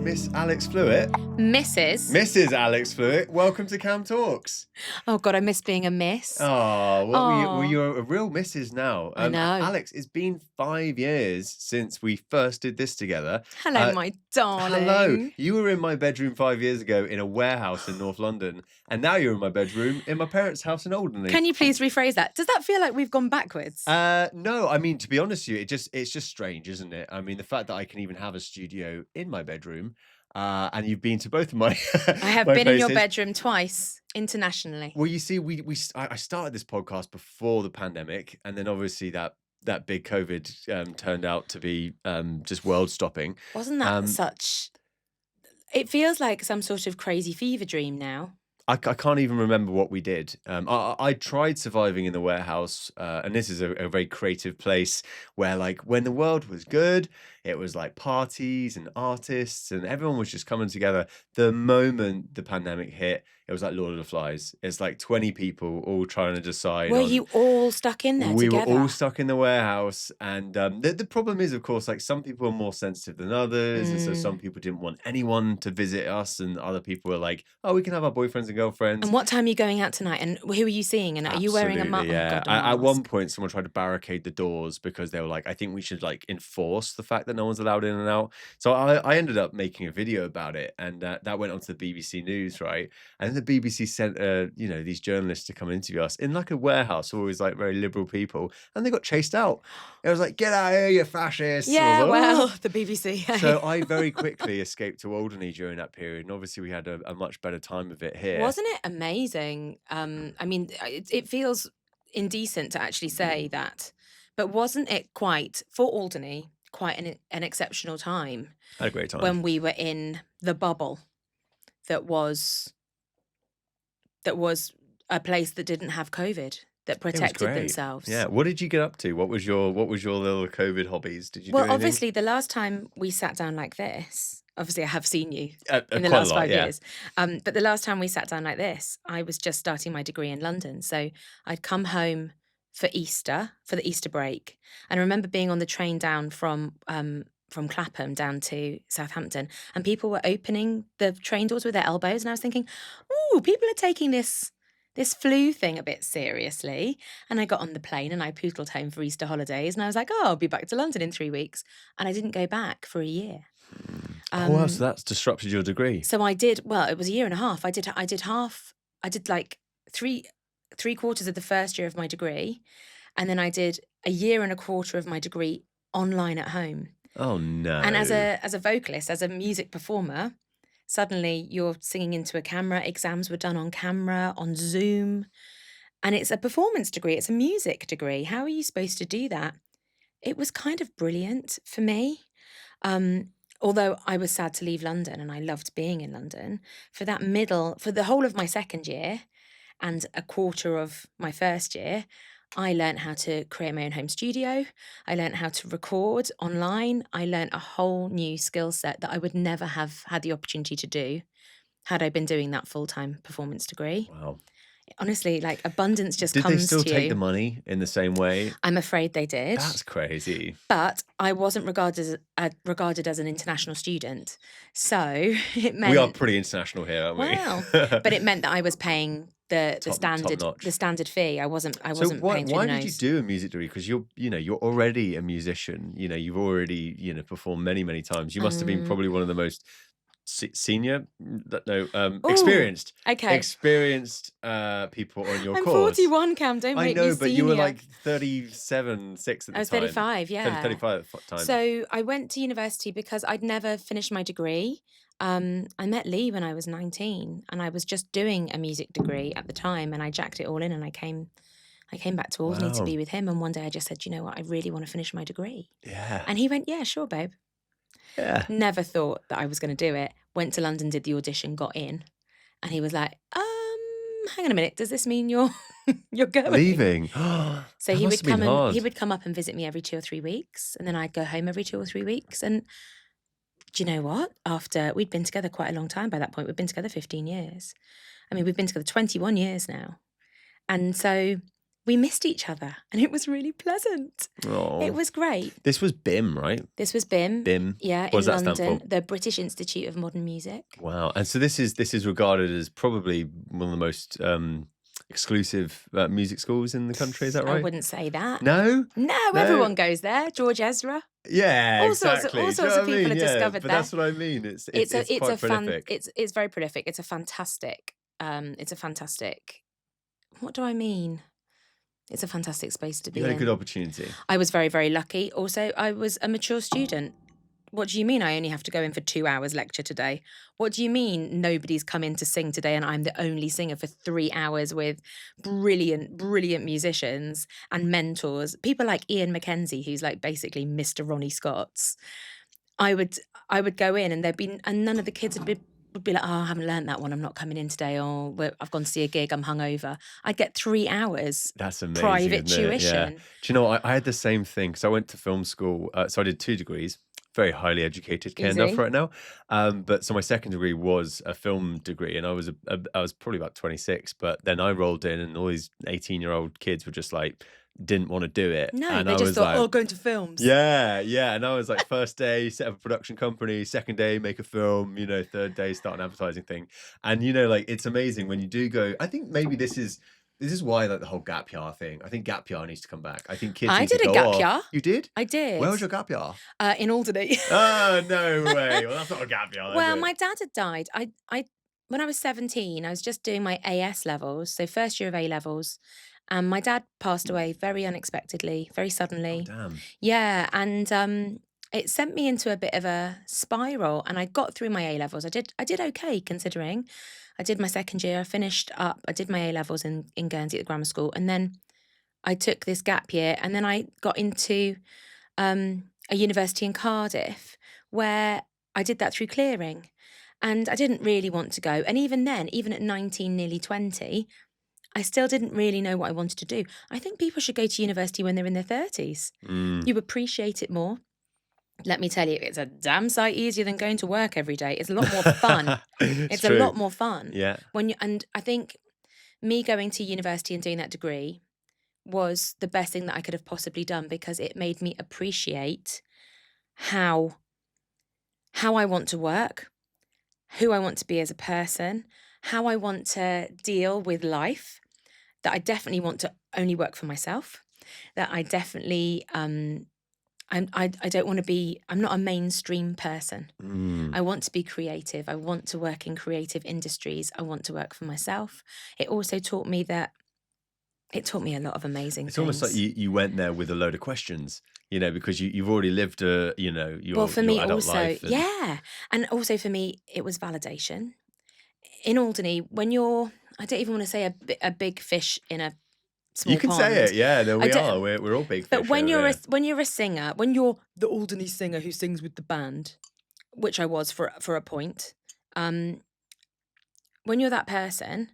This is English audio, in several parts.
Miss Alex Flewitt. Mrs. Alex Flewitt. Welcome to CamTalks. Oh, God, I miss being a miss. Oh, well, you're a real missus now. I know. Alex, it's been 5 years since we first did this together. Hello, my darling. Hello. You were in my bedroom 5 years ago in a warehouse in North London, and now you're in my bedroom in my parents' house in Alderney. Can you please rephrase that? Does that feel like we've gone backwards? No, I mean, to be honest with you, it's just strange, isn't it? I mean, the fact that I can even have a studio in my bedroom, and you've been to both of my I have my been in your places. bedroom twice, internationally. Well, you see, I started this podcast before the pandemic, and then obviously that big COVID turned out to be just world stopping. Wasn't that such... It feels like some sort of crazy fever dream now. I can't even remember what we did. I tried surviving in the warehouse, and this is a very creative place where, like, when the world was good, it was like parties and artists and everyone was just coming together. The moment the pandemic hit, it was like Lord of the Flies. It's like 20 people all trying to decide. Were you all stuck in there We together? were all stuck in the warehouse, and the problem is, of course, like, some people are more sensitive than others, and so some people didn't want anyone to visit us, and other people were like, "Oh, we can have our boyfriends and girlfriends." And what time are you going out tonight? And who are you seeing? And are you wearing a mask? Yeah. Oh, God, At one point, someone tried to barricade the doors because they were like, "I think we should, like, enforce the fact that no one's allowed in and out." So I ended up making a video about it, and that went onto the BBC News, right? And then the BBC sent these journalists to come interview us in like a warehouse, always like very liberal people, and they got chased out. It was like, "Get out of here, you fascists!" Yeah, like, well, "Oh." the BBC. So I very quickly escaped to Alderney during that period, and obviously we had a much better time of it here. Wasn't it amazing? I mean, it feels indecent to actually say that, but wasn't it quite, for Alderney, quite an exceptional time? I had a great time. When we were in the bubble that was a place that didn't have COVID, that protected themselves. Yeah. What did you get up to? What was your little COVID hobbies? Did you do Well, anything? obviously, the last time we sat down like this, obviously I have seen you in the quite a last lot, 5 yeah. years. But the last time we sat down like this, I was just starting my degree in London. So I'd come home for Easter, for the Easter break. And I remember being on the train down from Clapham down to Southampton, and people were opening the train doors with their elbows. And I was thinking, ooh, people are taking this flu thing a bit seriously. And I got on the plane and I poodled home for Easter holidays. And I was like, oh, I'll be back to London in 3 weeks. And I didn't go back for a year. So that's disrupted your degree. So I did, well, it was a year and a half. I did like three quarters of the first year of my degree. And then I did a year and a quarter of my degree online at home. Oh, no. And as a vocalist, as a music performer, suddenly you're singing into a camera. Exams were done on camera, on Zoom. And it's a performance degree. It's a music degree. How are you supposed to do that? It was kind of brilliant for me. Although I was sad to leave London and I loved being in London, for the whole of my second year and a quarter of my first year, I learned how to create my own home studio. I learned how to record online. I learned a whole new skill set that I would never have had the opportunity to do had I been doing that full-time performance degree. Wow. Honestly, like, abundance just Did comes to they you. still take the money in the same way? I'm afraid they did. That's crazy. But I wasn't regarded as an international student. So it meant... We are pretty international here, aren't we? Well, but it meant that I was paying the standard fee. I wasn't paying through the nose. Why did you do a music degree? Because you're already a musician. You've already performed many, many times. You must have been probably one of the most experienced people on your I'm course. 41, Cam. Don't make me senior. I know, but you were like 37, 6 at the time. I was 35, yeah. 35 at the time. So I went to university because I'd never finished my degree. I met Lee when I was 19, and I was just doing a music degree at the time, and I jacked it all in, and I came back to Alderney to be with him. And one day I just said, you know what, I really want to finish my degree. Yeah. And he went, yeah, sure, babe. Yeah. Never thought that I was going to do it. Went to London, did the audition, got in, and he was like, hang on a minute, does this mean you're going? Leaving? So he would come up and visit me every 2 or 3 weeks, and then I'd go home every 2 or 3 weeks. And do you know what? After we'd been together quite a long time by that point, we'd been together 15 years. I mean, we've been together 21 years now. And so we missed each other, and it was really pleasant. It Oh, was great. this was BIM, right? This was BIM, BIM. yeah, What does in that stand London, for? the British Institute of Modern Music. Wow. And so this is regarded as probably one of the most exclusive music schools in the country. Is that I right? wouldn't say that. No? No, No? everyone goes there. George Ezra. Yeah, All sorts exactly. of Do you know what I people mean? are Yeah, discovered but there. that's what I mean. It's It's quite a fan. prolific. It's very prolific. It's a fantastic. It's a fantastic. What do I mean? It's a fantastic space to be You had a in. good opportunity. I was very, very lucky. Also, I was a mature student. What do you mean I only have to go in for 2 hours lecture today? What do you mean nobody's come in to sing today and I'm the only singer for 3 hours with brilliant, brilliant musicians and mentors? People like Ian Mackenzie, who's like basically Mr. Ronnie Scott's. I would go in and none of the kids would be like, oh, I haven't learned that one. I'm not coming in today. Or I've gone to see a gig. I'm hungover. I'd get 3 hours That's amazing, private isn't it? Yeah. tuition. Do you know, I had the same thing. So I went to film school. So I did 2 degrees. Very highly educated, care enough Easy. right now. But so my second degree was a film degree, and I was probably about 26. But then I rolled in, and all these 18-year-old kids were just like didn't want to do it. No, and they I just was thought, like, oh, going to films. yeah, and I was like, first day set up a production company, second day make a film, third day start an advertising thing. And like it's amazing when you do go. I think maybe this is why, like, the whole gap year thing. I think gap year needs to come back. I think kids I need to did a go gap off. year. You did? I did. Where was your gap year? In Alderney. Oh, no way. Well, that's not a gap year. Well, is it? my dad had died. When I was 17, I was just doing my AS levels, so first year of A levels, and my dad passed away very unexpectedly, very Oh, suddenly. damn. Yeah, and it sent me into a bit of a spiral, and I got through my A levels. I did okay considering. I did my second year, I finished up, I did my A levels in Guernsey at the grammar school, and then I took this gap year, and then I got into a university in Cardiff where I did that through clearing. And I didn't really want to go. And even then, even at 19, nearly 20, I still didn't really know what I wanted to do. I think people should go to university when they're in their 30s. You appreciate it more. Let me tell you, it's a damn sight easier than going to work every day. It's a lot more fun. It's a true. lot more fun. Yeah. And I think me going to university and doing that degree was the best thing that I could have possibly done, because it made me appreciate how I want to work, who I want to be as a person, how I want to deal with life, that I definitely want to only work for myself, that I definitely I don't want to be, I'm not a mainstream person. I want to be creative. I want to work in creative industries. I want to work for myself. It also taught me a lot of amazing It's things. almost like you went there with a load of questions, because you've already lived your Well, for me adult also, life. yeah. And also for me, it was validation. In Alderney, when you're, I don't even want to say a big fish in a small You can pond. say it, yeah. There we don't- are. We're all big fish. But when over you're here. when you're a singer, when you're the Alderney singer who sings with the band, which I was for a point, when you're that person,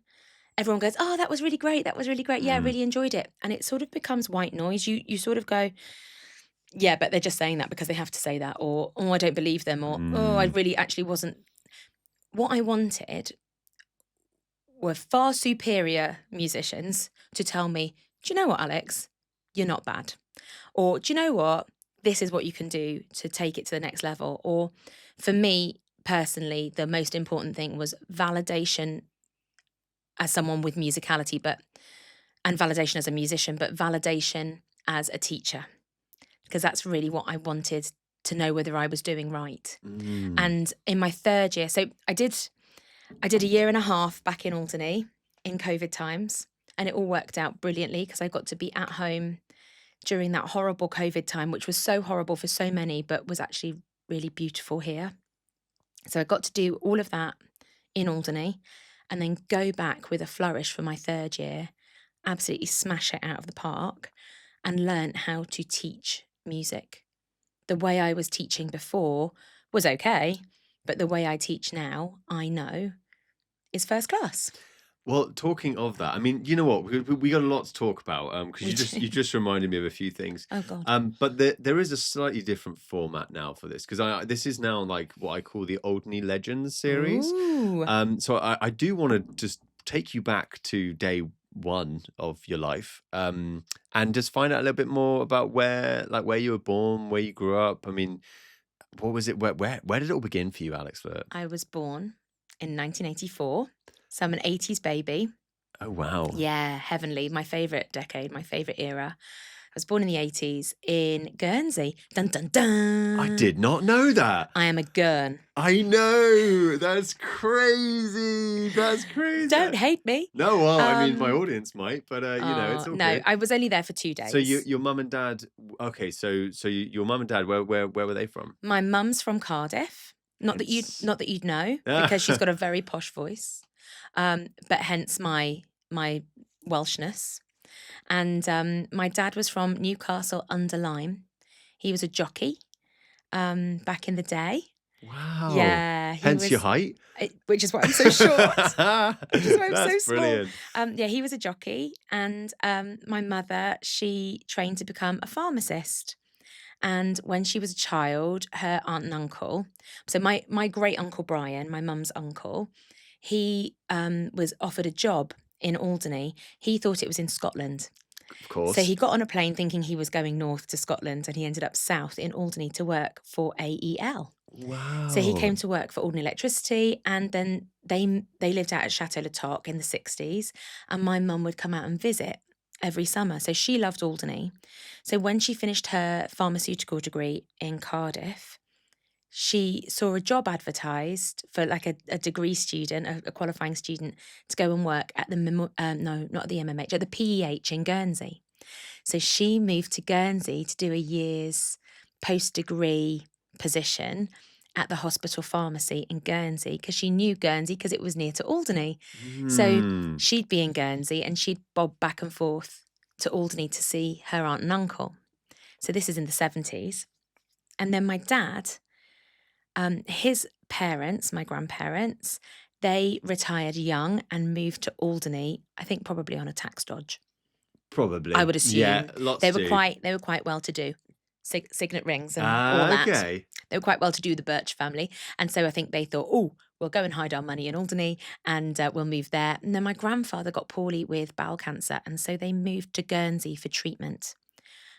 everyone goes, "Oh, that was really great. That was really great. Yeah, I really enjoyed it." And it sort of becomes white noise. You sort of go, "Yeah, but they're just saying that because they have to say that," or "Oh, I don't believe them," or "Oh, I really actually wasn't." What I wanted were far superior musicians to tell me, "Do you know what, Alex? You're not bad." Or, "Do you know what? This is what you can do to take it to the next level." Or for me personally, the most important thing was validation as someone with musicality, and validation as a musician, but validation as a teacher, because that's really what I wanted to know, whether I was doing right. And in my third year, so I did a year and a half back in Alderney in COVID times, and it all worked out brilliantly because I got to be at home during that horrible COVID time, which was so horrible for so many, but was actually really beautiful here. So I got to do all of that in Alderney and then go back with a flourish for my third year, absolutely smash it out of the park, and learn how to teach music. The way I was teaching before was okay, but the way I teach now, I know, is first class. Well, talking of that, I mean, you know what? We got a lot to talk about because you just reminded me of a few things. Oh God. But there is a slightly different format now for this, because this is now like what I call the Alderney Legends series. Ooh. So I do want to just take you back to day one of your life, and just find out a little bit more about where you were born, where you grew up. I mean, what was it? Where did it all begin for you, Alex Flirt? I was born in 1984, so I'm an 80s baby. Oh wow! Yeah, heavenly, my favourite decade, my favourite era. I was born in the 80s in Guernsey. Dun dun I dun. did not know that. I am a Gurn. I know. That's crazy. That's crazy. Don't hate me. No, well, I mean, my audience might, but it's all No, good. I was only there for 2 So days. your mum and dad. Okay, your mum and dad. Where were they from? My mum's from Cardiff. Hence- Not that you'd know, because she's got a very posh voice. But hence my Welshness. And my dad was from Newcastle under Lyme. He was a jockey back in the day. Wow. Yeah, Hence your height. which is why I'm so short. Which is why I'm That's so brilliant. small. Yeah, he was a jockey, and my mother, she trained to become a pharmacist. And when she was a child, her aunt and uncle, so my great uncle Brian, my mum's uncle, he was offered a job in Alderney. He thought it was in Scotland. Of course. So he got on a plane thinking he was going north to Scotland, and he ended up south in Alderney to work for AEL. Wow. So he came to work for Alderney Electricity, and then they lived out at Chateau Le Toc in the 60s, and my mum would come out and visit every summer. So she loved Alderney. So when she finished her pharmaceutical degree in Cardiff, she saw a job advertised for like a degree student, a qualifying student, to go and work at the not at the MMH, at the PEH in Guernsey. So she moved to Guernsey to do a year's post-degree position at the hospital pharmacy in Guernsey, because she knew Guernsey because it was near to Alderney. So she'd be in Guernsey and she'd bob back and forth to Alderney to see her aunt and uncle. So this is in the 70s. And then my dad, his parents, my grandparents, they retired young and moved to Alderney, I think probably on a tax dodge. Probably. I would assume. Yeah, lots they do. were quite well to do. Signet rings and all that. Okay. They were quite well to do, the Birch family. And so I think they thought, oh, we'll go and hide our money in Alderney and we'll move there. And then my grandfather got poorly with bowel cancer, and so they moved to Guernsey for treatment.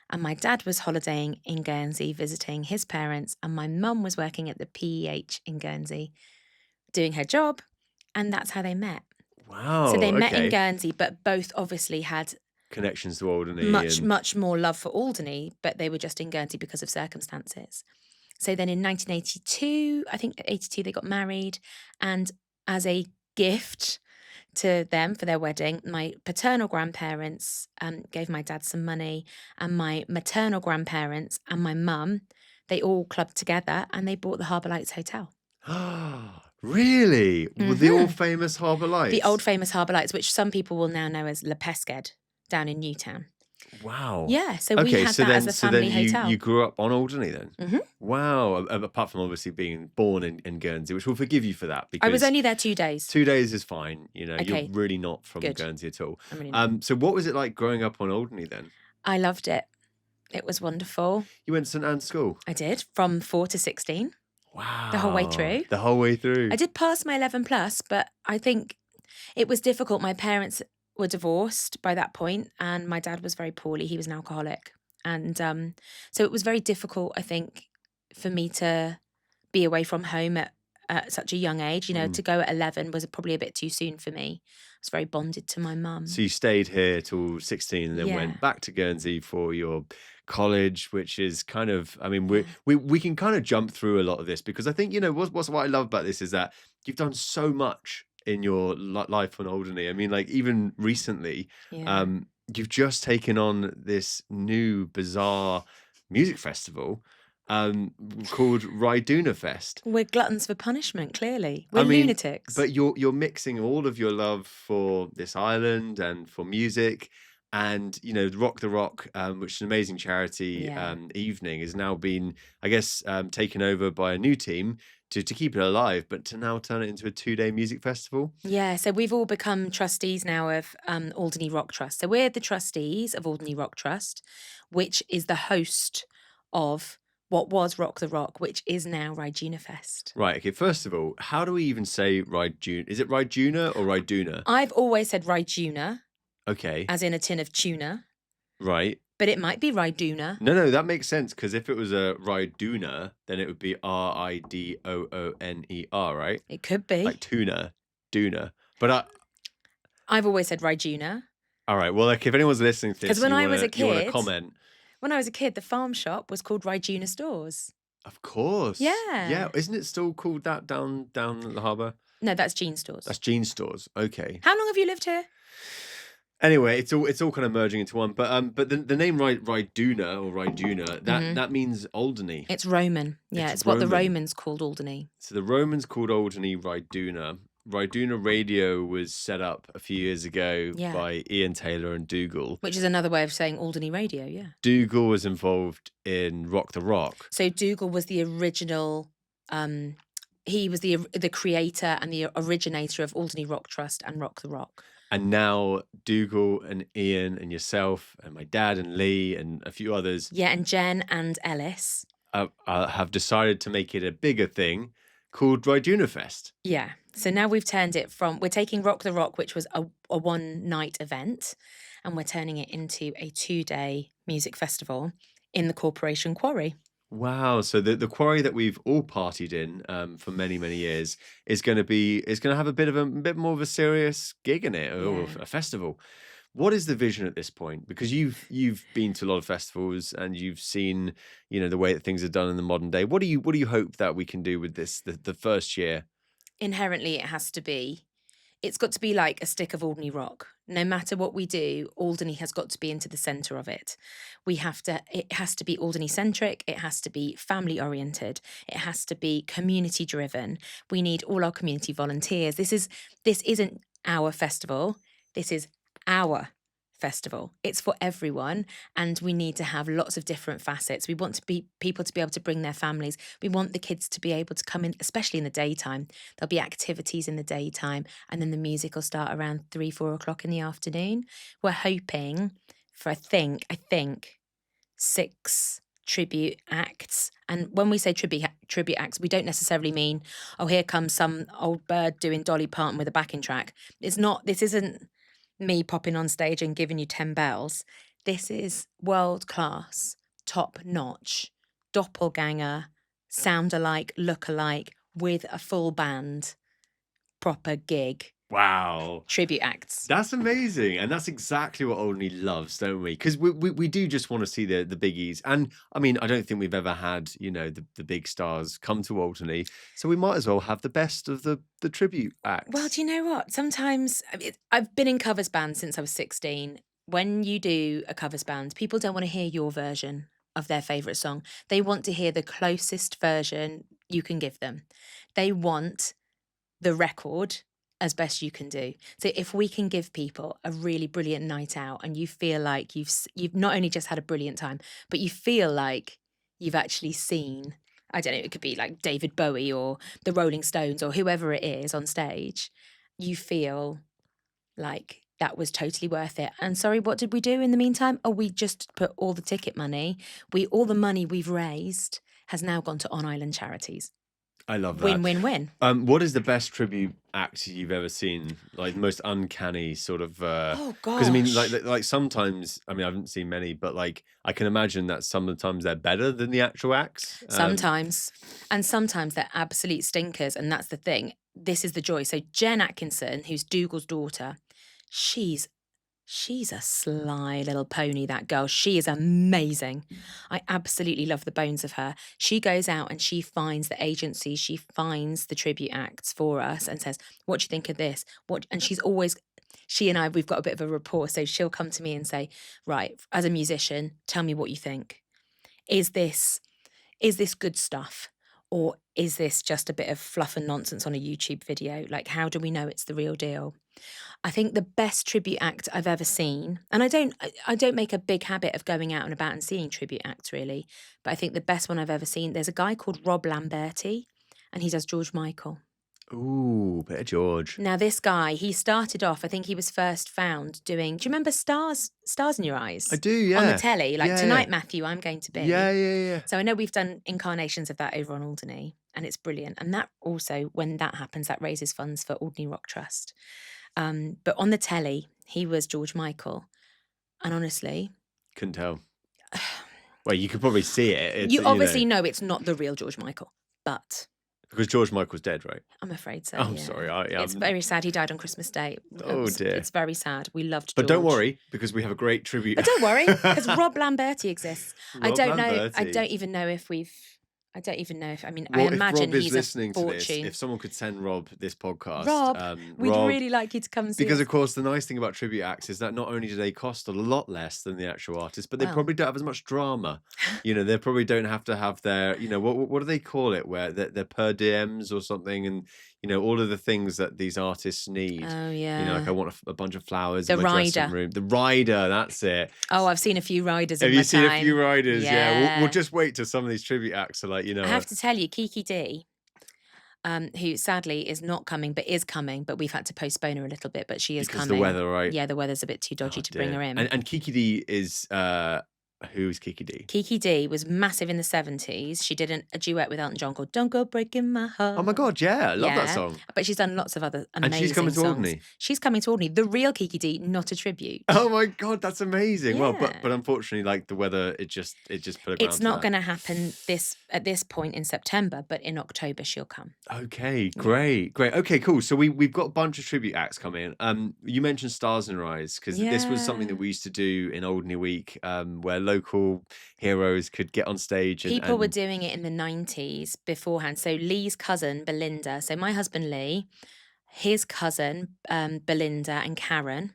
And my dad was holidaying in Guernsey, visiting his parents, and my mum was working at the PEH in Guernsey, doing her job, and that's how they met. Wow. So they met in okay. Guernsey, but both obviously had Connections to Alderney. much more love for Alderney, but they were just in Guernsey because of circumstances. So then in 1982, I think 82, they got married, and as a gift to them for their wedding, my paternal grandparents gave my dad some money, and my maternal grandparents and my mum, they all clubbed together and they bought the Harbour Lights Hotel. Really? With the old famous Harbour Lights? The old famous Harbour Lights, which some people will now know as Le Pesqued, down in Newtown. Wow. Yeah, so we had that as a family hotel. You grew up on Alderney then? Mhm. Wow. Apart from obviously being born in Guernsey, which we'll forgive you for that. I was because only there 2 days. 2 days is fine. You know, Okay. you're really not from Good. Guernsey at all. I'm really not. So what was it like growing up on Alderney then? I loved it. It was wonderful. You went to St Anne's School? I did, from 4 to 16. Wow. The whole way through. The whole way through. I did pass my 11 plus, but I think it was difficult. My parents were divorced by that point, and my dad was very poorly. He was an alcoholic. And so it was very difficult, I think, for me to be away from home at such a young age. You know, to go at 11 was probably a bit too soon for me. I was very bonded to my mum. So you stayed here till 16 and then Yeah. went back to Guernsey for your college, which is kind of, I mean, we can kind of jump through a lot of this because I think, you know, what I love about this is that you've done so much in your life on Alderney. I mean, like even recently, Yeah. you've just taken on this new bizarre music festival called RidunaFest. We're gluttons for punishment, clearly. We're I mean, lunatics. But you're mixing all of your love for this island and for music, and you know, Rock the Rock, which is an amazing charity Yeah. evening, has now been, I guess, taken over by a new team to keep it alive, but to now turn it into a 2-day music festival. Yeah, so we've all become trustees now of Alderney Rock Trust. So we're the trustees of Alderney Rock Trust, which is the host of what was Rock the Rock, which is now RidunaFest. Right. Okay. First of all, how do we even say Riduna? Is it Riduna or Riduna? I've always said Riduna, Okay. as in a tin of tuna, Right. but it might be Ryduna. No, that makes sense because if it was a Ryduna, then it would be Ridooner, right? It could Like be. tuna, Duna. But I've always said Ryduna all right. Well, like if anyone's listening to because this and you wanna comment, when I was a kid, the farm shop was called Ryduna Stores. of course. Yeah, Yeah. isn't it still called that down at the harbour? No, that's Jean Stores. That's Jean Stores. Okay. How long have you lived here? Anyway, it's all kind of merging into one. But the name Ryduna or Ryduna Mhm. that means Alderney. It's Roman. Yeah, It's it's what the Roman. Romans called Alderney. So the Romans called Alderney Ryduna. Ryduna Radio was set up a few years ago Yeah. by Ian Taylor and Dougal. Which is another way of saying Alderney Radio, yeah. Dougal was involved in Rock the Rock. So Dougal was the original, he was the creator and the originator of Alderney Rock Trust and Rock the Rock. And now Dougal and Ian and yourself and my dad and Lee and a few others Yeah, and Jen and Ellis. have decided to make it a bigger thing called RidunaFest. Yeah. So now we've turned it from, we're taking Rock the Rock, which was a one-night event, and we're turning it into a 2-day music festival in the Corporation Quarry. Wow! So the quarry that we've all partied in for many years is going to have a bit more of a serious gig in it, or Yeah. a festival. What is the vision at this point? Because you've been to a lot of festivals and you've seen the way that things are done in the modern day. What do you hope that we can do with this the first year? Inherently, it's got to be like a stick of Alderney rock. No matter what we do, Alderney has got to be into the centre of it. It has to be Alderney centric, it has to be family oriented, it has to be community driven. We need all our community volunteers. This isn't our festival, this is our festival. It's for everyone, and we need to have lots of different facets. We want people to be able to bring their families. We want the kids to be able to come in, especially in the daytime. There'll be activities in the daytime, and then the music will start around 3-4 o'clock in the afternoon. We're hoping for I think 6 tribute acts. And when we say tribute acts, we don't necessarily mean, oh, here comes some old bird doing Dolly Parton with a backing track. This isn't me popping on stage and giving you 10 bells. This is world class, top notch, doppelganger, sound alike, look alike, with a full band, proper gig, Wow! tribute acts. That's amazing, and that's exactly what Alderney loves, don't we? Because we do just want to see the biggies, and I mean, I don't think we've ever had the big stars come to Alderney, so we might as well have the best of the tribute acts. Well, do you know what? Sometimes I've been in covers bands since I was 16. When you do a covers band, people don't want to hear your version of their favourite song. They want to hear the closest version you can give them. They want the record as best you can do. So if we can give people a really brilliant night out and you feel like you've not only just had a brilliant time, but you feel like you've actually seen, I don't know, it could be like David Bowie or the Rolling Stones or whoever it is on stage, you feel like that was totally worth it. And sorry, what did we do in the meantime? Oh, we just put all the ticket money, all the money we've raised has now gone to on-island charities. I love that. Win-win-win. What is the best tribute act you've ever seen? Like the most uncanny sort of. Oh Because I mean, gosh. like sometimes, I mean, I haven't seen many, but like I can imagine that sometimes they're better than the actual acts. Sometimes. And sometimes they're absolute stinkers. And that's the thing. This is the joy. So Jen Atkinson, who's Dougal's daughter, she's a sly little pony, that girl. She is amazing. I absolutely love the bones of her. She goes out and she finds the agencies, she finds the tribute acts for us and says, what do you think of this? And she and I, we've got a bit of a rapport. So she'll come to me and say, right, as a musician, tell me what you think. Is this good stuff? Or is this just a bit of fluff and nonsense on a YouTube video? Like, how do we know it's the real deal? I think the best tribute act I've ever seen, and I don't make a big habit of going out and about and seeing tribute acts really, but I think the best one I've ever seen, there's a guy called Rob Lamberti, and he does George Michael. Ooh, bit of George. Now this guy, he started off, I think he was first found doing, do you remember Stars in Your Eyes? I do, yeah. On the telly, like Yeah, Tonight yeah. Matthew, I'm Going to Be. Yeah. So I know we've done incarnations of that over on Alderney, and it's brilliant. And that also, when that happens, that raises funds for Alderney Rock Trust. But on the telly, he was George Michael. And honestly, Couldn't tell. Well, you could probably see it. It's, you obviously know it's not the real George Michael, but because George Michael's dead, right? I'm afraid so. I'm yeah. sorry. It's very sad. He died on Christmas Day. Oh dear. It's very sad. We loved George. But don't worry, because we have a great tribute. But don't worry, because Rob Lamberti exists. I don't know. I Lamberti. don't even know if we've. I don't even know if. I mean, Well, I imagine if Rob is he's listening a to this, fortune. if someone could send Rob this podcast, Rob, we'd Rob, really like you to come and see because us. of course the nice thing about tribute acts is that not only do they cost a lot less than the actual artist, but they Well. probably don't have as much drama. They probably don't have to have their, what do they call it, where they're per diems or something, and all of the things that these artists need. Oh yeah. Like I want a bunch of flowers The in my dressing rider. room. The rider, that's it. Oh, I've seen a few riders Have in you my seen time. a few riders? Yeah. We'll just wait till some of these tribute acts are like, I have to tell you, Kiki D, who sadly is not coming, but is coming, but we've had to postpone her a little bit, but she is because coming. the weather, right? Yeah, the weather's a bit too dodgy to bring her in. And Kiki D is who's Kiki D? Kiki D was massive in the 70s. She did a duet with Elton John called "Don't Go Breaking My Heart." Oh my God, yeah, I love that song. But she's done lots of other amazing And she's coming to songs. Alderney. She's coming to Alderney. The real Kiki D, not a tribute. Oh my God, that's amazing. Yeah. Well, but unfortunately, like the weather, it just put a ground. It's not going to happen at this point in September, but in October she'll come. Okay, great. Okay, cool. So we've got a bunch of tribute acts coming. You mentioned Stars and Rise, because this was something that we used to do in Alderney Week, where local heroes could get on stage. People were doing it in the 90s beforehand. So Lee's cousin, Belinda, so my husband Lee, his cousin, Belinda and Karen,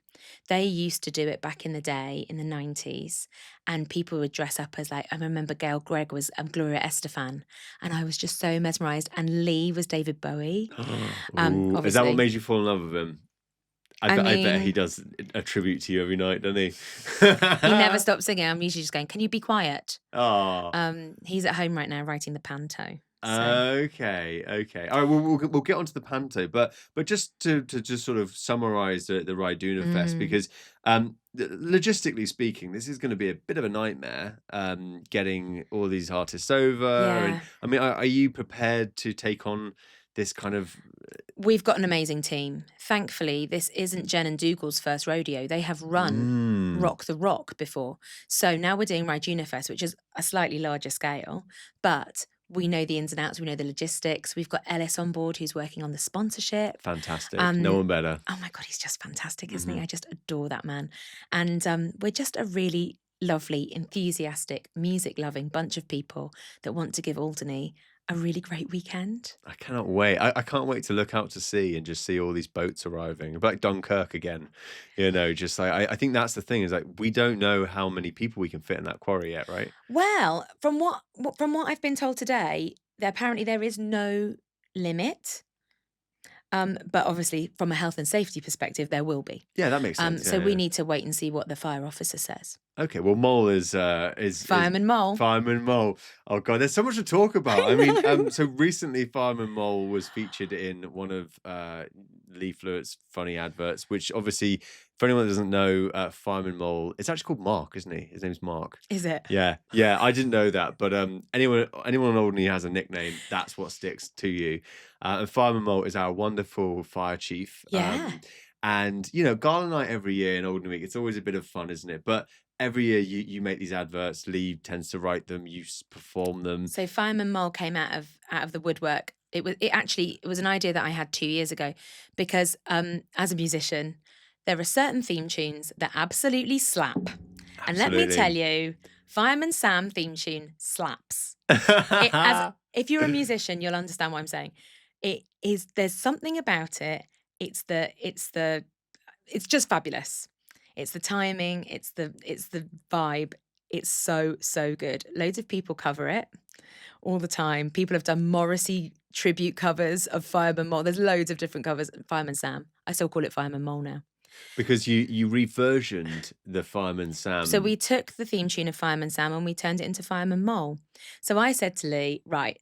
they used to do it back in the day in the 90s. And people would dress up as I remember Gail Gregg was Gloria Estefan. And I was just so mesmerised. And Lee was David Bowie. Is that what made you fall in love with him? I bet he does a tribute to you every night, doesn't he? He never stops singing. I'm usually just going, can you be quiet? Oh. He's at home right now writing the panto. So. Okay. All right, we'll get onto the panto, but just to just sort of summarize the Ryduna Fest, because logistically speaking, this is going to be a bit of a nightmare, getting all these artists over. Yeah. And I mean, are you prepared to take on this kind of? We've got an amazing team. Thankfully, this isn't Jen and Dougal's first rodeo. They have run Rock the Rock before. So now we're doing RidunaFest, which is a slightly larger scale, but we know the ins and outs. We know the logistics. We've got Ellis on board who's working on the sponsorship. Fantastic. No one better. Oh my God, he's just fantastic, isn't he? I just adore that man. And we're just a really lovely, enthusiastic, music-loving bunch of people that want to give Alderney a really great weekend. I cannot wait. I can't wait to look out to sea and just see all these boats arriving. Like Dunkirk again, just like I think that's the thing, is like we don't know how many people we can fit in that quarry yet, right? Well, from what I've been told today, apparently there is no limit. But obviously, from a health and safety perspective, there will be. Yeah, that makes sense. So we need to wait and see what the fire officer says. Okay, well, Mole is Fireman Mole. Fireman Mole. Oh God, there's so much to talk about. I mean, so recently, Fireman Mole was featured in one of Lee Fluitt's funny adverts, which obviously, for anyone that doesn't know, Fireman Mole, it's actually called Mark, isn't he? His name's Mark. Is it? Yeah, I didn't know that, but anyone in Alderney has a nickname, that's what sticks to you. And Fireman Mole is our wonderful fire chief. Yeah. And Gala Night every year in Alderney Week, it's always a bit of fun, isn't it? But every year you make these adverts. Lee tends to write them. You perform them. So Fireman Mole came out of the woodwork. It was an idea that I had 2 years ago, because as a musician, there are certain theme tunes that absolutely slap. Absolutely. And let me tell you, Fireman Sam theme tune slaps. If you're a musician, you'll understand what I'm saying. There's something about it. It's just fabulous. It's the timing, it's the vibe. It's so good. Loads of people cover it all the time. People have done Morrissey tribute covers of Fireman Mole. There's loads of different covers. Fireman Sam. I still call it Fireman Mole now. Because you reversioned the Fireman Sam. So we took the theme tune of Fireman Sam and we turned it into Fireman Mole. So I said to Lee, right,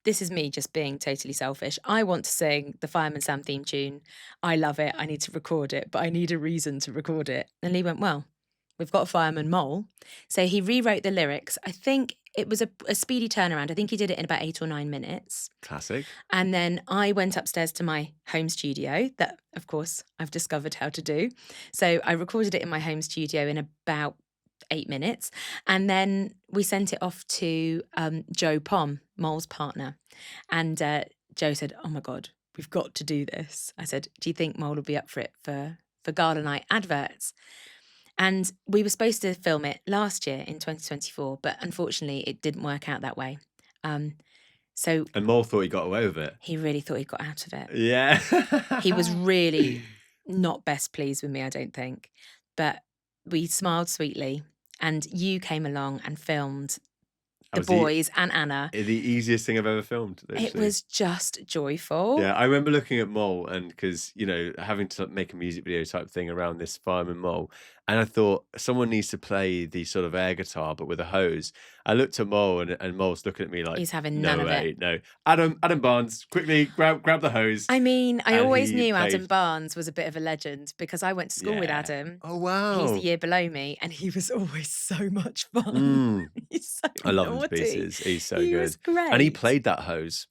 this is me just being totally selfish. I want to sing the Fireman Sam theme tune. I love it. I need to record it, but I need a reason to record it. And Lee went, well, we've got a Fireman Mole. So he rewrote the lyrics. I think it was a speedy turnaround. I think he did it in about 8 or 9 minutes. Classic. And then I went upstairs to my home studio that, of course, I've discovered how to do. So I recorded it in my home studio in about 8 minutes. And then we sent it off to Joe Pom, Mole's partner. And Joe said, oh my God, we've got to do this. I said, do you think Mole will be up for it for Gala Night adverts? And we were supposed to film it last year in 2024, but unfortunately it didn't work out that way. So And Mole thought he got away with it. he really thought he got out of it. Yeah. He was really not best pleased with me, I don't think. But we smiled sweetly, and you came along and filmed the boys and Anna. The easiest thing I've ever filmed. Literally. It was just joyful. Yeah, I remember looking at Mole, and because, you know, having to make a music video type thing around this Fireman Mole, and I thought someone needs to play the sort of air guitar but with a hose. I looked at Mole, and Mole's looking at me like, he's having none of it. No, Adam Barnes, quickly grab the hose. I mean, I always knew Adam Barnes was a bit of a legend because I went to school with Adam. Oh wow, he's the year below me, and he was always so much fun. He's so I love naughty. him to pieces. He's so good. He was great, and he played that hose.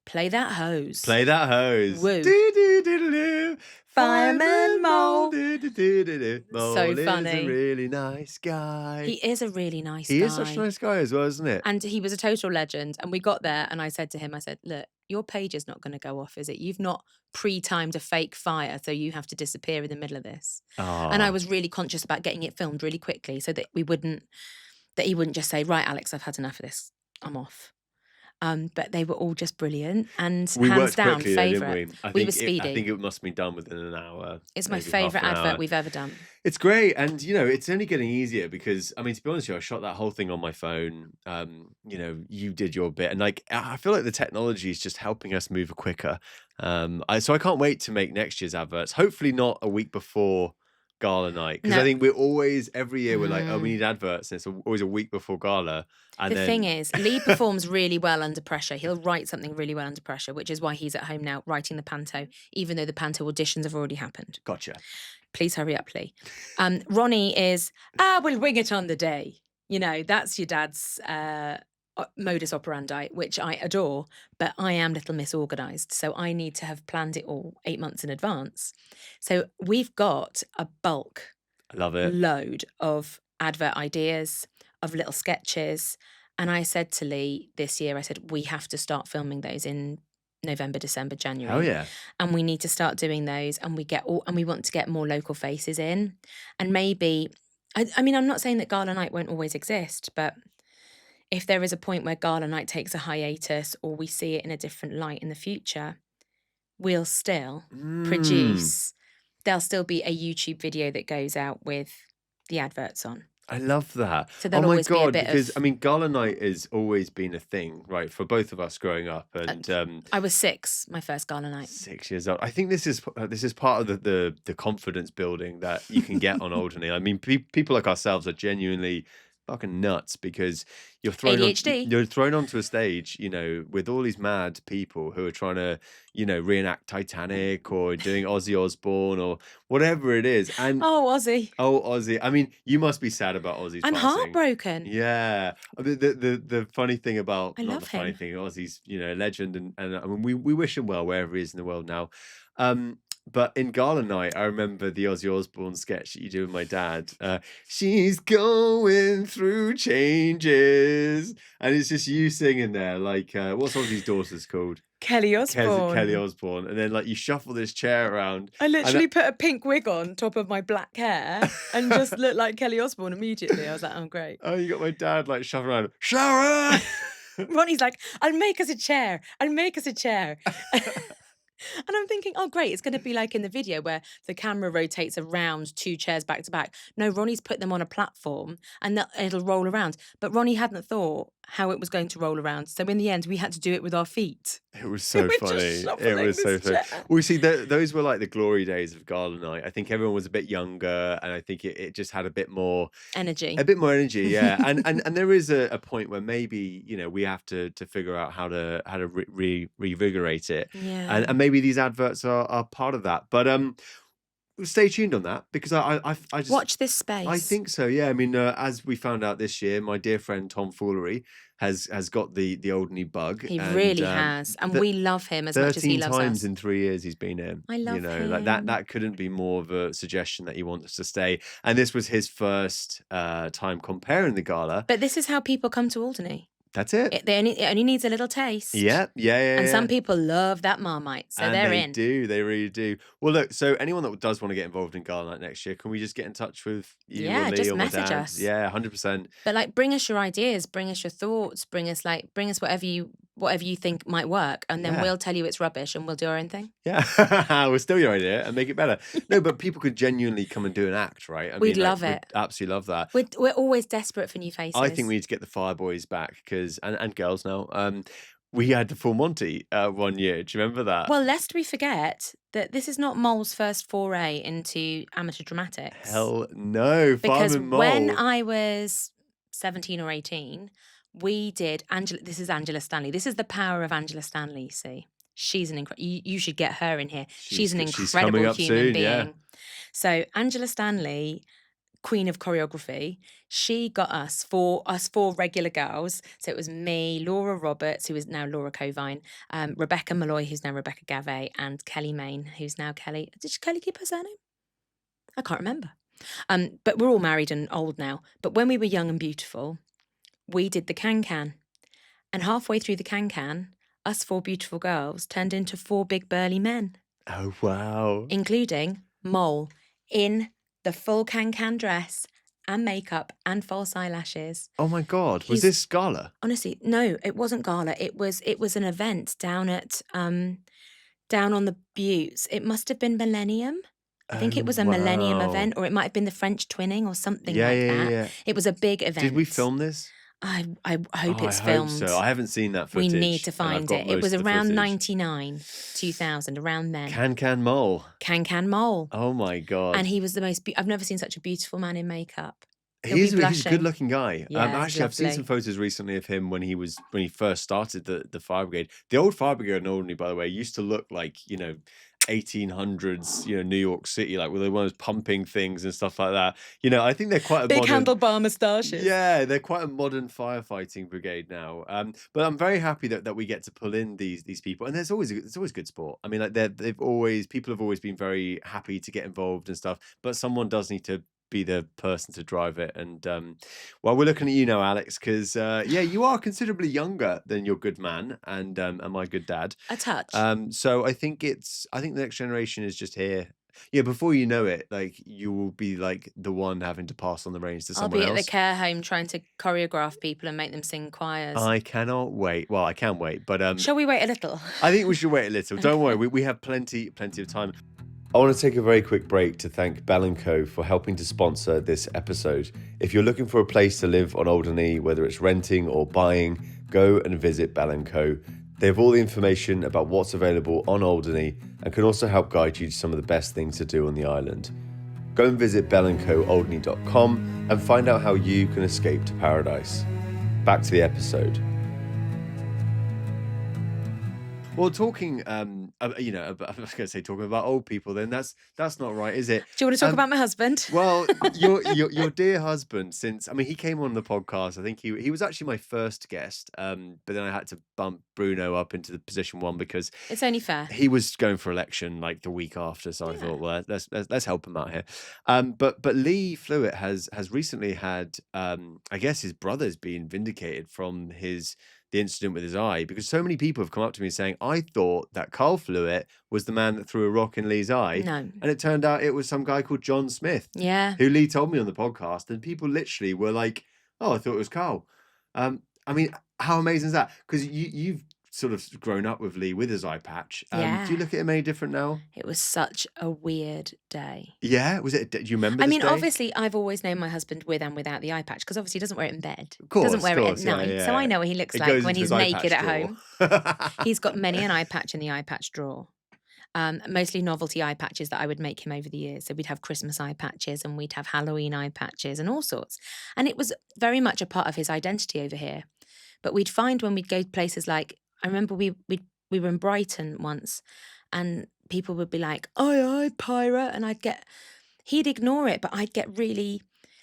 Play that hose. Play that hose. Woo. Fireman Mole. Mole So funny. Is a really nice guy. He is a really nice guy. He is such a nice guy as well, isn't it? And he was a total legend. And we got there, and I said to him, I said, look, your page is not going to go off, is it? You've not pre-timed a fake fire, so you have to disappear in the middle of this. And I was really conscious about getting it filmed really quickly so that he wouldn't just say, right, Alex, I've had enough of this. I'm off. But they were all just brilliant, and we hands worked down, quickly, favourite. We were speedy. I think it must have been done within an hour. It's my favourite advert we've ever done. It's great, and you know, it's only getting easier because, I mean, to be honest with you, I shot that whole thing on my phone. You know, you did your bit, and like, I feel like the technology is just helping us move quicker. So I can't wait to make next year's adverts. Hopefully, not a week before Gala Night, because I think we're always, every year we're like, oh, we need adverts, and it's always a week before Gala. And the thing is, Lee performs really well under pressure. He'll write something really well under pressure, which is why he's at home now writing the panto, even though the panto auditions have already happened. Gotcha. Please hurry up, Lee. Ronnie is, we'll wing it on the day. You know, that's your dad's modus operandi, which I adore, but I am little Miss Organised, so I need to have planned it all 8 months in advance. So we've got a bulk, I love it, load of advert ideas, of little sketches, and I said to Lee this year, I said, we have to start filming those in November, December, January. Oh yeah. And we need to start doing those, and we want to get more local faces in. And maybe, I mean, I'm not saying that Gala Night won't always exist, but if there is a point where Gala Night takes a hiatus or we see it in a different light in the future, we'll still produce. There'll still be a YouTube video that goes out with the adverts on. I love that. So there'll always be a bit because of... I mean, Gala Night has always been a thing, right, for both of us growing up. And I was 6, my first Gala Night. 6 years old. I think this is part of the confidence building that you can get on Alderney. I mean, people like ourselves are genuinely fucking nuts because you're thrown onto a stage, you know, with all these mad people who are trying to, you know, reenact Titanic or doing Ozzy Osbourne or whatever it is. And Ozzy. I mean, you must be sad about Ozzy's I'm passing. Heartbroken. Yeah. The funny thing about him. Ozzy's, you know, legend, and I mean, we wish him well wherever he is in the world now. But in Gala Night, I remember the Ozzy Osbourne sketch that you do with my dad. She's going through changes. And it's just you singing there. Like, what's Ozzy's daughter's called? Kelly Osbourne. Kelly Osbourne. And then, like, you shuffle this chair around. I literally put a pink wig on top of my black hair and just looked like Kelly Osbourne immediately. I was like, oh, great. Oh, you got my dad, like, shuffling around. Sharon! Ronnie's like, I'll make us a chair. And I'm thinking, oh, great, it's going to be like in the video where the camera rotates around 2 chairs back to back. No, Ronnie's put them on a platform and it'll roll around. But Ronnie hadn't thought how it was going to roll around. So in the end, we had to do it with our feet. It was so funny. It was so funny. Well, you see, those were like the glory days of Gala Night. I think everyone was a bit younger, and I think it just had a bit more energy. Yeah. and there is a point where maybe, you know, we have to figure out how to revigorate it. Yeah. And maybe these adverts are part of that. But stay tuned on that because I just Watch this I space. think so, yeah. I mean, as we found out this year, my dear friend Tom Foolery has got the Alderney bug, He and really has, and th we love him as much as he 13 loves times us. in 3 years he's been here. I You love know, like that him. that couldn't be more of a suggestion that he wants to stay. And this was his first time comparing the gala. But this is how people come to Alderney. That's it. It only needs a little taste. Yeah, yeah, yeah, And some yeah. people love that Marmite, so And they're they in. do, they really do. Well, look, so anyone that does want to get involved in Gala Night next year, can we just get in touch with you or Yeah, Lee just or my message dad? us. Yeah, 100%. But like, bring us your ideas, bring us your thoughts, bring us whatever you think might work, and then Yeah. we'll tell you it's rubbish and we'll do our own thing. Yeah, we'll steal your idea and make it better. No, but people could genuinely come and do an act, right? I We'd mean, like, love we'd it. absolutely love that. We're always desperate for new faces. I think we need to get the Fire Boys back because, and girls now. We had the Full Monty 1 year. Do you remember that? Well, lest we forget that this is not Mole's first foray into amateur dramatics. Hell no, Because Fireman when Mole. I was 17 or 18, we did this is Angela Stanley. This is the power of Angela Stanley, you see. She's an incredible, you should get her in here. She's an She's coming incredible up human soon, being. yeah. So Angela Stanley, queen of choreography, she got us four regular girls. So it was me, Laura Roberts, who is now Laura Covine, Rebecca Malloy, who's now Rebecca Gavay, and Kelly Main, who's now Kelly. Did Kelly keep her surname? I can't remember. But we're all married and old now. But when we were young and beautiful, we did the can-can. And halfway through the can-can, us four beautiful girls turned into four big burly men. Oh, wow. Including Mole in the full can-can dress and makeup and false eyelashes. Oh my God. Was this Gala? Honestly, no, it wasn't Gala. It was an event down at down on the Buttes. It must have been Millennium. I think it was a Millennium event, or it might have been the French twinning or something like that. Yeah. It was a big event. Did we film this? I hope it's I filmed. hope so. I haven't seen that We footage. need to and I've find got it. It most was of the around footage. 99, 2000, around then. Can Mole. Can Mole. Oh my God. And he was the most, I've never seen such a beautiful man in makeup. He's a good-looking guy. Yeah, actually, I've seen some photos recently of him when he first started the fire brigade. The old fire brigade in Alderney, by the way, used to look like 1800s, New York City, like with the ones pumping things and stuff like that. I think they're quite a big modern, handlebar moustaches. Yeah, they're quite a modern firefighting brigade now. But I'm very happy that we get to pull in these people, and it's always good sport. I mean, like people have always been very happy to get involved and stuff, but someone does need to be the person to drive it. And well, we're looking at you now, Alex, because you are considerably younger than your good man and my good dad. A touch. So I think the next generation is just here. Yeah, before you know it, like you will be like the one having to pass on the reins to someone else. I'll be at the care home trying to choreograph people and make them sing choirs. I cannot wait. Well, I can wait, but shall we wait a little? I think we should wait a little. Don't worry, we have plenty of time. I want to take a very quick break to thank Bell & Co for helping to sponsor this episode. If you're looking for a place to live on Alderney, whether it's renting or buying, go and visit Bell & Co. They have all the information about what's available on Alderney and can also help guide you to some of the best things to do on the island. Go and visit bellandcoalderney.com and find out how you can escape to paradise. Back to the episode. Well, talking, I was going to say talking about old people. Then that's not right, is it? Do you want to talk about my husband? Well, your dear husband. Since he came on the podcast. I think he was actually my first guest. But then I had to bump Bruno up into the position one because it's only fair. He was going for election like the week after, so I thought, well, let's help him out here. But Lee Fluitt has recently had, I guess his brother's been vindicated from the incident with his eye, because so many people have come up to me saying, I thought that Carl Flewitt was the man that threw a rock in Lee's eye. No. And it turned out it was some guy called John Smith. Yeah. Who Lee told me on the podcast. And people literally were like, oh, I thought it was Carl. I mean, how amazing is that? Because you've sort of grown up with Lee with his eye patch. Do you look at him any different now? It was such a weird day. Yeah? Was it? Do you remember I this mean, day? Obviously, I've always known my husband with and without the eye patch, because obviously he doesn't wear it in bed. Of course, doesn't wear it at night. Yeah. So I know what he looks like when he's naked at home. He's got many an eye patch in the eye patch drawer. Mostly novelty eye patches that I would make him over the years. So we'd have Christmas eye patches and we'd have Halloween eye patches and all sorts. And it was very much a part of his identity over here. But we'd find when we'd go to places like, I remember we were in Brighton once, and people would be like, "Aye, aye, pirate," and he'd ignore it, but I'd get really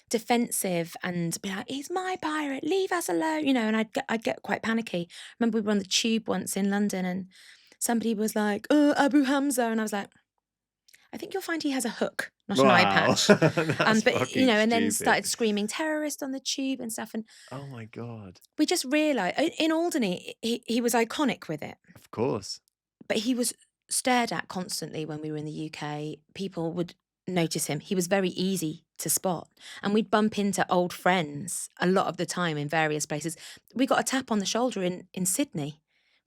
defensive and be like, "He's my pirate, leave us alone," and I'd get quite panicky. Remember we were on the tube once in London and somebody was like, "Oh, Abu Hamza," and I was like, "I think you'll find he has a hook, not an eye Wow. patch." That's But fucking and then stupid. started screaming terrorist on the tube and stuff, and Oh my God. we just realised in Alderney he was iconic with it, Of course. but he was stared at constantly when we were in the UK. People would notice him. He was very easy to spot, and we'd bump into old friends a lot of the time in various places. We got a tap on the shoulder in Sydney.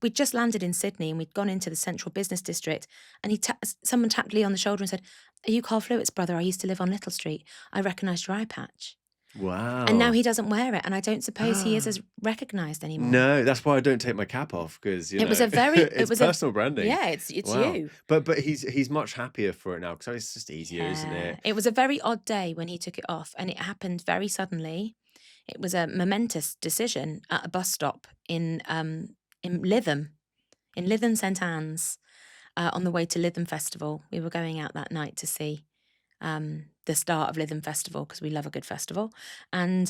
We'd just landed in Sydney and we'd gone into the central business district, and someone tapped Lee on the shoulder and said, "Are you Carl Flewitt's brother? I used to live on Little Street. I recognised your eye patch." And now Wow. he doesn't wear it, and I don't suppose he is as recognised anymore. No, that's why I don't take my cap off because It was a very it it's was a personal branding. yeah, it's Wow. you. But he's much happier for it now because it's just easier, isn't Yeah. it? It was a very odd day when he took it off, and it happened very suddenly. It was a momentous decision at a bus stop in Lytham St Anne's, on the way to Lytham Festival. We were going out that night to see the start of Lytham Festival because we love a good festival. And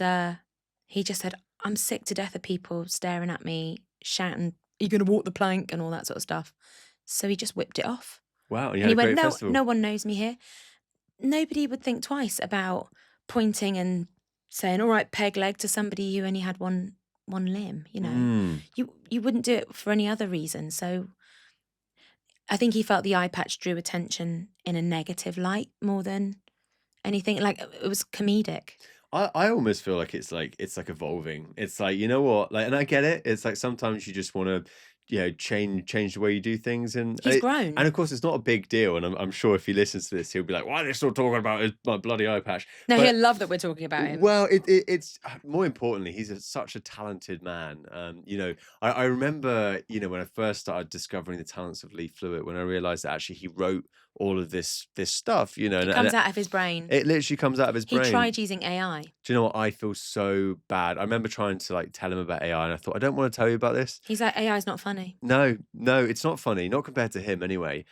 he just said, "I'm sick to death of people staring at me, shouting, 'Are you going to walk the plank?' and all that sort of stuff." So he just whipped it off. Wow, you And had he a went, great "No, festival. no one knows me here." Nobody would think twice about pointing and saying, "All right, peg leg," to somebody who only had one limb. Mm. You wouldn't do it for any other reason. So I think he felt the eye patch drew attention in a negative light more than anything. Like it was comedic. I almost feel like it's like evolving. It's like, you know what? Like, and I get it. It's like sometimes you just want to, change the way you do things, He's grown. and of course it's not a big deal. And I'm sure if he listens to this, he'll be like, "Why are they still talking about my bloody eye patch?" No, But he'll love that we're talking about him. well, it's more importantly, he's such a talented man. I remember, when I first started discovering the talents of Lee Fluitt, when I realized that actually he wrote all of this stuff, It and comes out of his brain. it literally comes out of his He brain. tried using AI. Do you know what? I feel so bad. I remember trying to like tell him about AI, and I thought, I don't want to tell you about this. He's like, "AI is not funny." No, no, it's not funny, not compared to him anyway.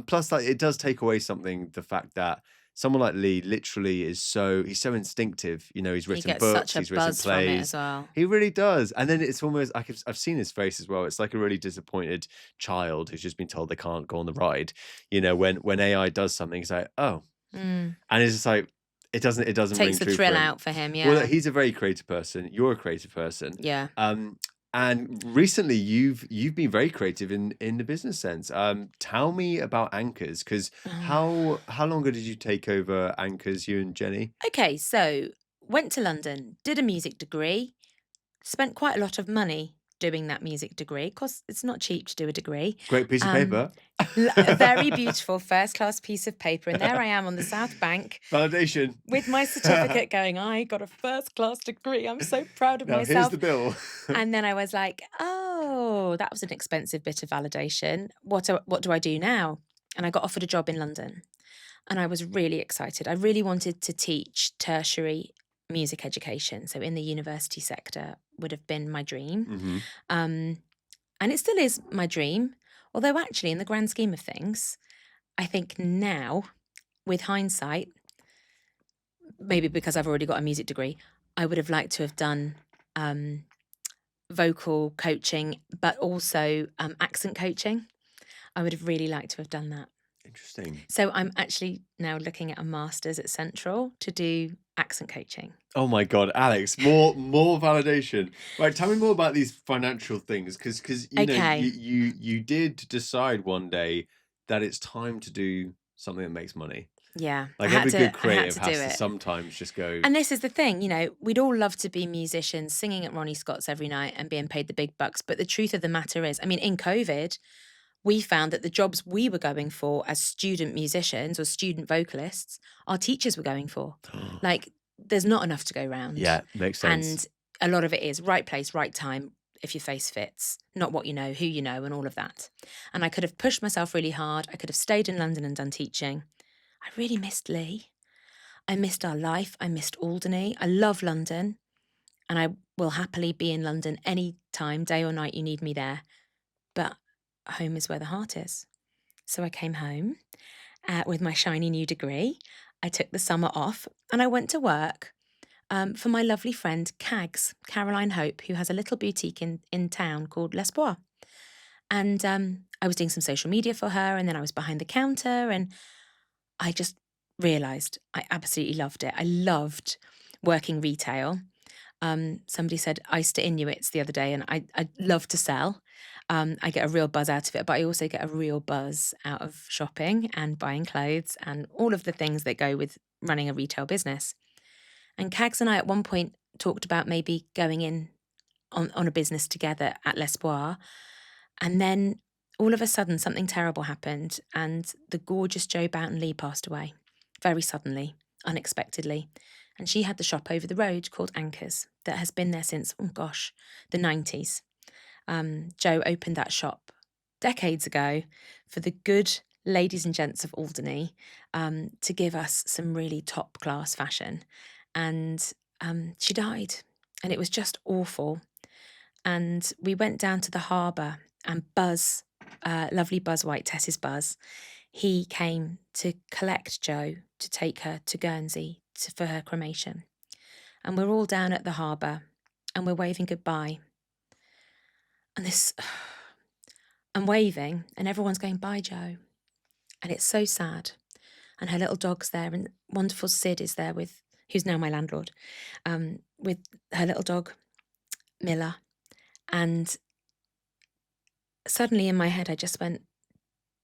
Plus, like, it does take away something, the fact that someone like Lee literally he's so instinctive. He's He written gets books, such a he's written buzz from it as plays. well. He really does. And then it's almost like I've seen his face as well. It's like a really disappointed child who's just been told they can't go on the ride. When AI does something, it's like, oh, Mm. and it's just like it doesn't ring Takes the true thrill for him. out for him, Well, yeah. he's a very creative person. You're a creative person. Yeah. And recently you've been very creative in the business sense. Tell me about Anchors, because how long ago did you take over Anchors, you and Jenny? Okay, so went to London, did a music degree, spent quite a lot of money doing that music degree. Of course, it's not cheap to do a degree. Great piece of paper. A very beautiful first-class piece of paper. And there I am on the South Bank Validation. with my certificate going, "I got a first-class degree. I'm so proud of Now here's myself." the bill. And then I was like, "Oh, that was an expensive bit of validation. What do I do now?" And I got offered a job in London. And I was really excited. I really wanted to teach tertiary music education. So in the university sector would have been my dream. hmm And it still is my dream. Although actually, in the grand scheme of things, I think now, with hindsight, maybe because I've already got a music degree, I would have liked to have done vocal coaching, but also accent coaching. I would have really liked to have done that. Interesting. So I'm actually now looking at a master's at Central to do accent coaching. Oh my God, Alex, more validation. Right, tell me more about these financial things, because Okay. you did decide one day that it's time to do something that makes money. Yeah. Like I had every to, good I had creative to has do to it. sometimes just go. And this is the thing, we'd all love to be musicians singing at Ronnie Scott's every night and being paid the big bucks. But the truth of the matter is, in COVID, we found that the jobs we were going for as student musicians or student vocalists, our teachers were going for. Like, there's not enough to go round. Yeah, makes sense. And a lot of it is right place, right time, if your face fits, not what you know, who you know, and all of that. And I could have pushed myself really hard. I could have stayed in London and done teaching. I really missed Lee. I missed our life. I missed Alderney. I love London. And I will happily be in London any time, day or night you need me there. But home is where the heart is. So I came home with my shiny new degree. I took the summer off and I went to work for my lovely friend Cags, Caroline Hope, who has a little boutique in town called L'Espoir. And I was doing some social media for her, and then I was behind the counter, and I just realised I absolutely loved it. I loved working retail. Somebody said Oyster Inuits the other day, and I love to sell. I get a real buzz out of it, but I also get a real buzz out of shopping and buying clothes and all of the things that go with running a retail business. And Cags and I at one point talked about maybe going in on a business together at L'Espoir. And then all of a sudden, something terrible happened, and the gorgeous Jo Boughton Lee passed away very suddenly, unexpectedly. And she had the shop over the road called Anchors that has been there since, oh gosh, the 90s. Jo opened that shop decades ago for the good ladies and gents of Alderney to give us some really top class fashion. And she died, and it was just awful. And we went down to the harbour, and Buzz, lovely Buzz White, Tess's Buzz, he came to collect Jo to take her to Guernsey for her cremation. And we're all down at the harbour and we're waving goodbye. And I'm waving and everyone's going, bye, Jo. And it's so sad. And her little dog's there, and wonderful Sid is there who's now my landlord, with her little dog, Miller. And suddenly in my head, I just went,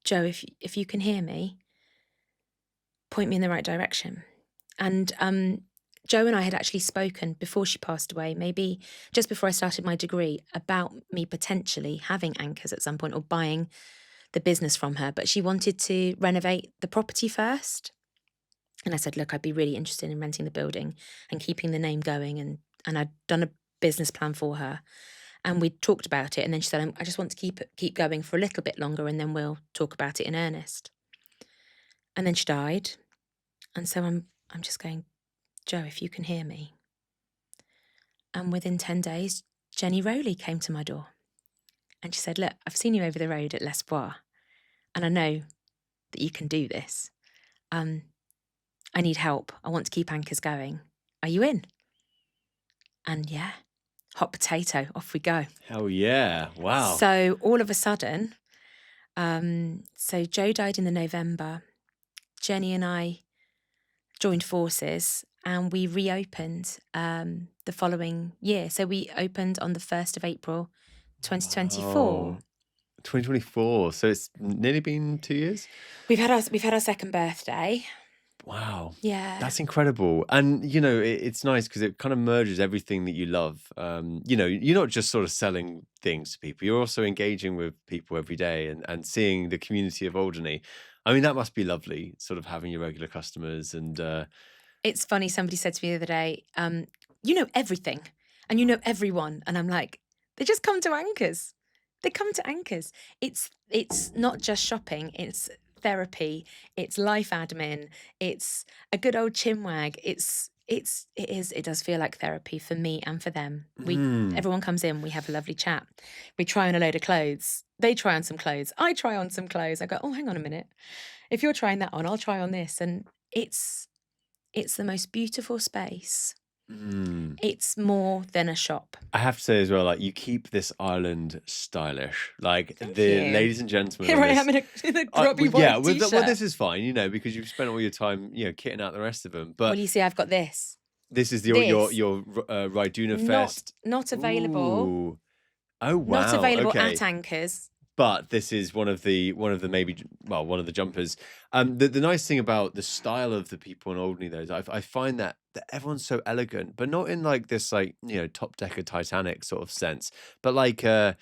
Jo, if you can hear me, point me in the right direction. And Jo and I had actually spoken before she passed away, maybe just before I started my degree, about me potentially having Anchors at some point or buying the business from her. But she wanted to renovate the property first. And I said, look, I'd be really interested in renting the building and keeping the name going. And I'd done a business plan for her. And we talked about it. And then she said, I just want to keep going for a little bit longer, and then we'll talk about it in earnest. And then she died. And so I'm just going, Jo, if you can hear me. And within 10 days, Jenny Rowley came to my door. And she said, look, I've seen you over the road at L'Espoir, and I know that you can do this. I need help. I want to keep Anchors going. Are you in? And yeah, hot potato, off we go. Hell yeah. Wow. So all of a sudden, so Jo died in the November. Jenny and I joined forces and we reopened the following year. So we opened on the 1st of April, 2024. Wow. 2024. So it's nearly been 2 years? We've had our second birthday. Wow. Yeah. That's incredible. And, it's nice because it kind of merges everything that you love. You're not just sort of selling things to people. You're also engaging with people every day and seeing the community of Alderney. I mean, that must be lovely, sort of having your regular customers. And it's funny, somebody said to me the other day, you know everything and you know everyone. And I'm like, they just come to Anchors. They come to Anchors. It's not just shopping. It's therapy. It's life admin. It's a good old chinwag. It does feel like therapy for me and for them. Everyone comes in, we have a lovely chat. We try on a load of clothes. They try on some clothes. I try on some clothes. I go, oh, hang on a minute. If you're trying that on, I'll try on this. And it's the most beautiful space. It's more than a shop. I have to say as well, like, you keep this island stylish. Like, Thank the you. ladies and gentlemen. Here I am in a grubby white t-shirt. Well, this is fine, because you've spent all your time, kitting out the rest of them. But well, you see, I've got this. This is your RidunaFest. Not available. Ooh. Oh wow! Not available okay. at Anchors. But this is one of the jumpers. The nice thing about the style of the people in Alderney, though, is I find that everyone's so elegant, but not in like this top decker Titanic sort of sense, but like I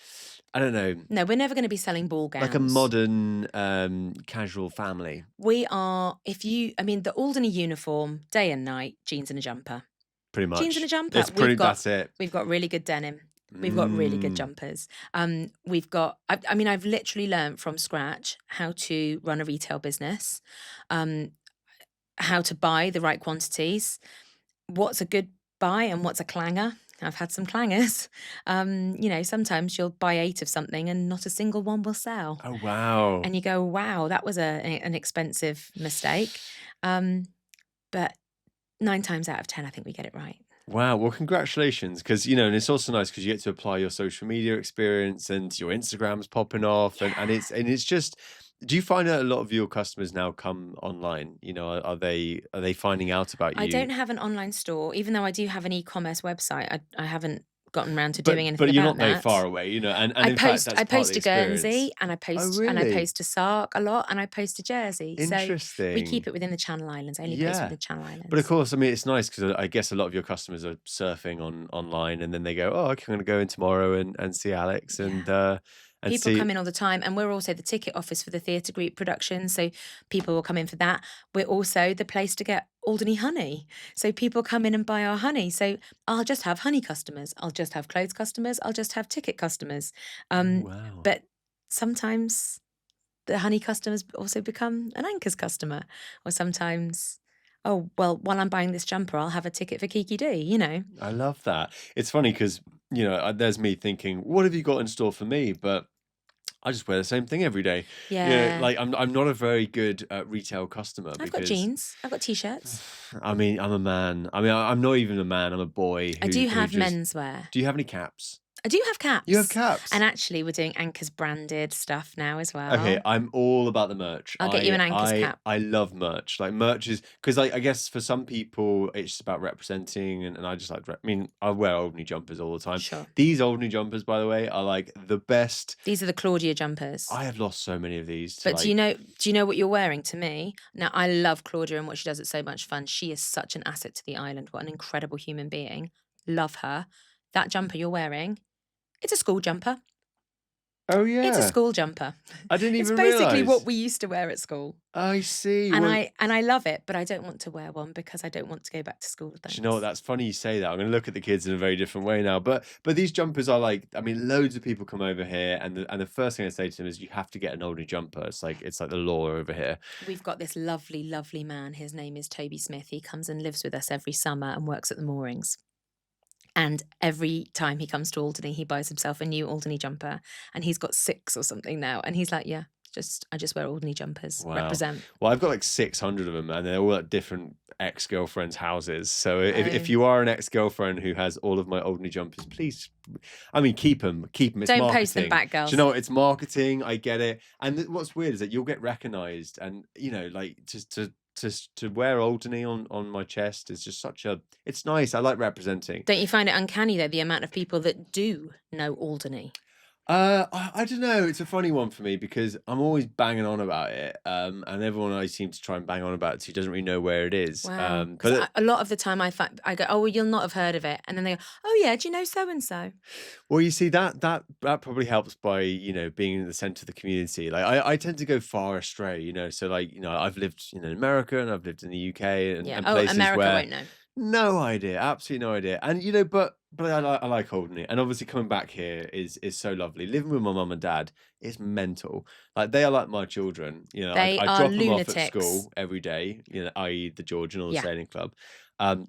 don't know. No, we're never going to be selling ball gowns. Like a modern casual family. We are. The Alderney uniform, day and night, jeans and a jumper. Pretty much. Jeans and a jumper. That's it. We've got really good denim. We've got really good jumpers. We've got, I've literally learned from scratch how to run a retail business, how to buy the right quantities, what's a good buy and what's a clanger. I've had some clangers. Sometimes you'll buy 8 of something and not a single one will sell. Oh, wow. And you go, wow, that was an expensive mistake. But 9 times out of 10, I think we get it right. Wow. Well, congratulations. Because, and it's also nice because you get to apply your social media experience and your Instagram's popping off. And Yeah. it's just, do you find that a lot of your customers now come online? Are they finding out about I you? don't have an online store, even though I do have an e-commerce website. I haven't gotten around to doing But anything you're about not very that. far away, and in fact, that's I part of post the to Guernsey experience. and Oh, I really? post to Sark a lot and I post to Jersey. So we keep Interesting. it within the Channel Islands. I only post within Yeah. the Channel But of Islands. course, I mean, it's nice because I guess a lot of your customers are surfing online, and then they go, "Oh, okay, I'm gonna go in tomorrow and see Alex Yeah. and People see." come in all the time, and we're also the ticket office for the theatre group production, so people will come in for that. We're also the place to get Alderney honey, so people come in and buy our honey. So I'll just have honey customers, I'll just have clothes customers, I'll just have ticket customers. Oh, Um, wow. but sometimes the honey customers also become an Anchors customer, or sometimes, oh well, while I'm buying this jumper, I'll have a ticket for Kiki D. I love that. It's funny because there's me thinking, "What have you got in store for me?" But I just wear the same thing every day. Yeah, Like I'm not a very good retail customer I've got because jeans, I've got t-shirts. I mean, I'm a man. I mean, I'm not even a man. I'm a boy I who do who have just. menswear. Do you have any caps? I do have You have caps, and caps. actually we're doing Anchors branded stuff now as Okay, well. I'm all about the merch. I'll get you I an Anchors I cap. I love merch. Like merch is because I guess for some people it's just about representing, and I just like. I mean, I wear Alderney jumpers all the time. Sure. These Alderney jumpers, by the way, are like the best. These are the Claudia jumpers. I have lost so many of these to But like. do you know what you're wearing to me? Now, I love Claudia and what she does. It's so much fun. She is such an asset to the island. What an incredible human being. Love her. That jumper you're wearing, it's a school jumper. Oh It's a yeah, school jumper. I didn't It's even basically what realize. we used to wear at school. I see. And Well, I love it, but I don't want to wear one because I don't want to go back to school, do you know what? thanks. That's funny you say that. I'm going to look at the kids in a very different way now. But these jumpers are like, I mean, loads of people come over here, and the first thing I say to them is, you have to get an Alderney jumper. It's like the law over here. We've got this lovely, lovely man. His name is Toby Smith. He comes and lives with us every summer and works at the moorings. And every time he comes to Alderney, he buys himself a new Alderney jumper. And he's got 6 or something now. And he's like, yeah, I just wear Alderney jumpers. Wow. Represent. Well, I've got like 600 of them, and they're all at different ex-girlfriends' houses. So if Oh. you are an ex-girlfriend who has all of my Alderney jumpers, please, I mean, keep them. Keep them. It's Don't marketing. post them back, Do girls. you know what? It's marketing. I get it. And what's weird is that you'll get recognised, and like to wear Alderney on my chest is just it's nice. I like representing. Don't you find it uncanny, though, the amount of people that do know Alderney? I don't know. It's a funny one for me because I'm always banging on about it, and everyone I seem to try and bang on about it, who doesn't really know where it is. Wow. But Because a lot of the time I go, oh, well, you'll not have heard of it. And then they go, oh, yeah, do you know so-and-so? well, you see that probably helps by being in the center of the community. Like I tend to go far astray, so like I've lived in America and I've lived in the UK and, Yeah. and Oh, places America where won't know. no idea, absolutely no idea. And but I like Alderney, and obviously coming back here is so lovely. Living with my mum and dad is mental. Like they are like my children. They I are drop them off at lunatics. school every day. I.e. the Georgian or the Yeah. sailing club.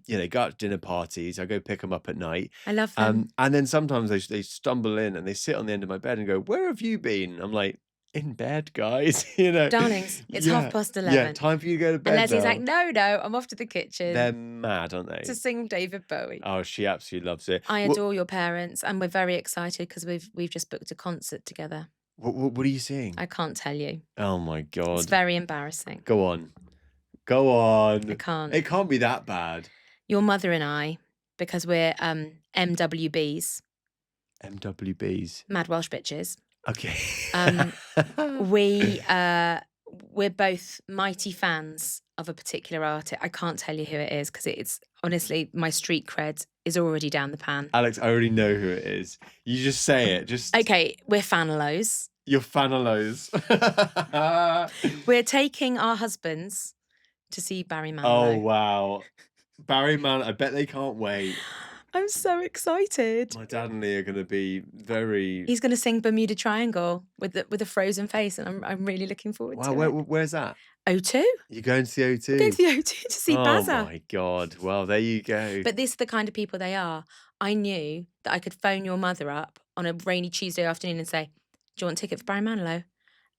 They go out to dinner parties. I go pick them up at night. I love them. And then sometimes they stumble in and they sit on the end of my bed and go, "Where have you been?" I'm like, "In bed, guys." Darlings, it's Yeah, 11:30. yeah. Time for you to go to And bed Leslie's like, now. no, I'm off to the They're kitchen mad, aren't they? to sing David Bowie. Oh, she absolutely loves it. I What adore your parents, and we're very excited because we've just booked a concert together. what are you seeing? I can't tell you. Oh my It's God. very embarrassing. Go on. Go I on. can't. It can't be that bad. Your mother and I, because we're MWBs, MWBs. Mad Welsh Bitches. Okay. We're both mighty fans of a particular artist. I can't tell you who it is because it's honestly my street cred is already down the pan. Alex, I already know who it is. You just say it. Just Okay, we're Fanalos. You're Fanalos. We're taking our husbands to see Barry Manilow. Oh wow. Barry Man, I bet they can't wait. I'm so excited. My dad and Lee are going to be very. He's going to sing Bermuda Triangle with a frozen face, and I'm really looking forward Wow, to it. where's that? O2. You're going to the We're going to O2. the O2 to see Oh Bazza. my God. Well, there you go. But this is the kind of people they are. I knew that I could phone your mother up on a rainy Tuesday afternoon and say, "Do you want a ticket for Barry Manilow?"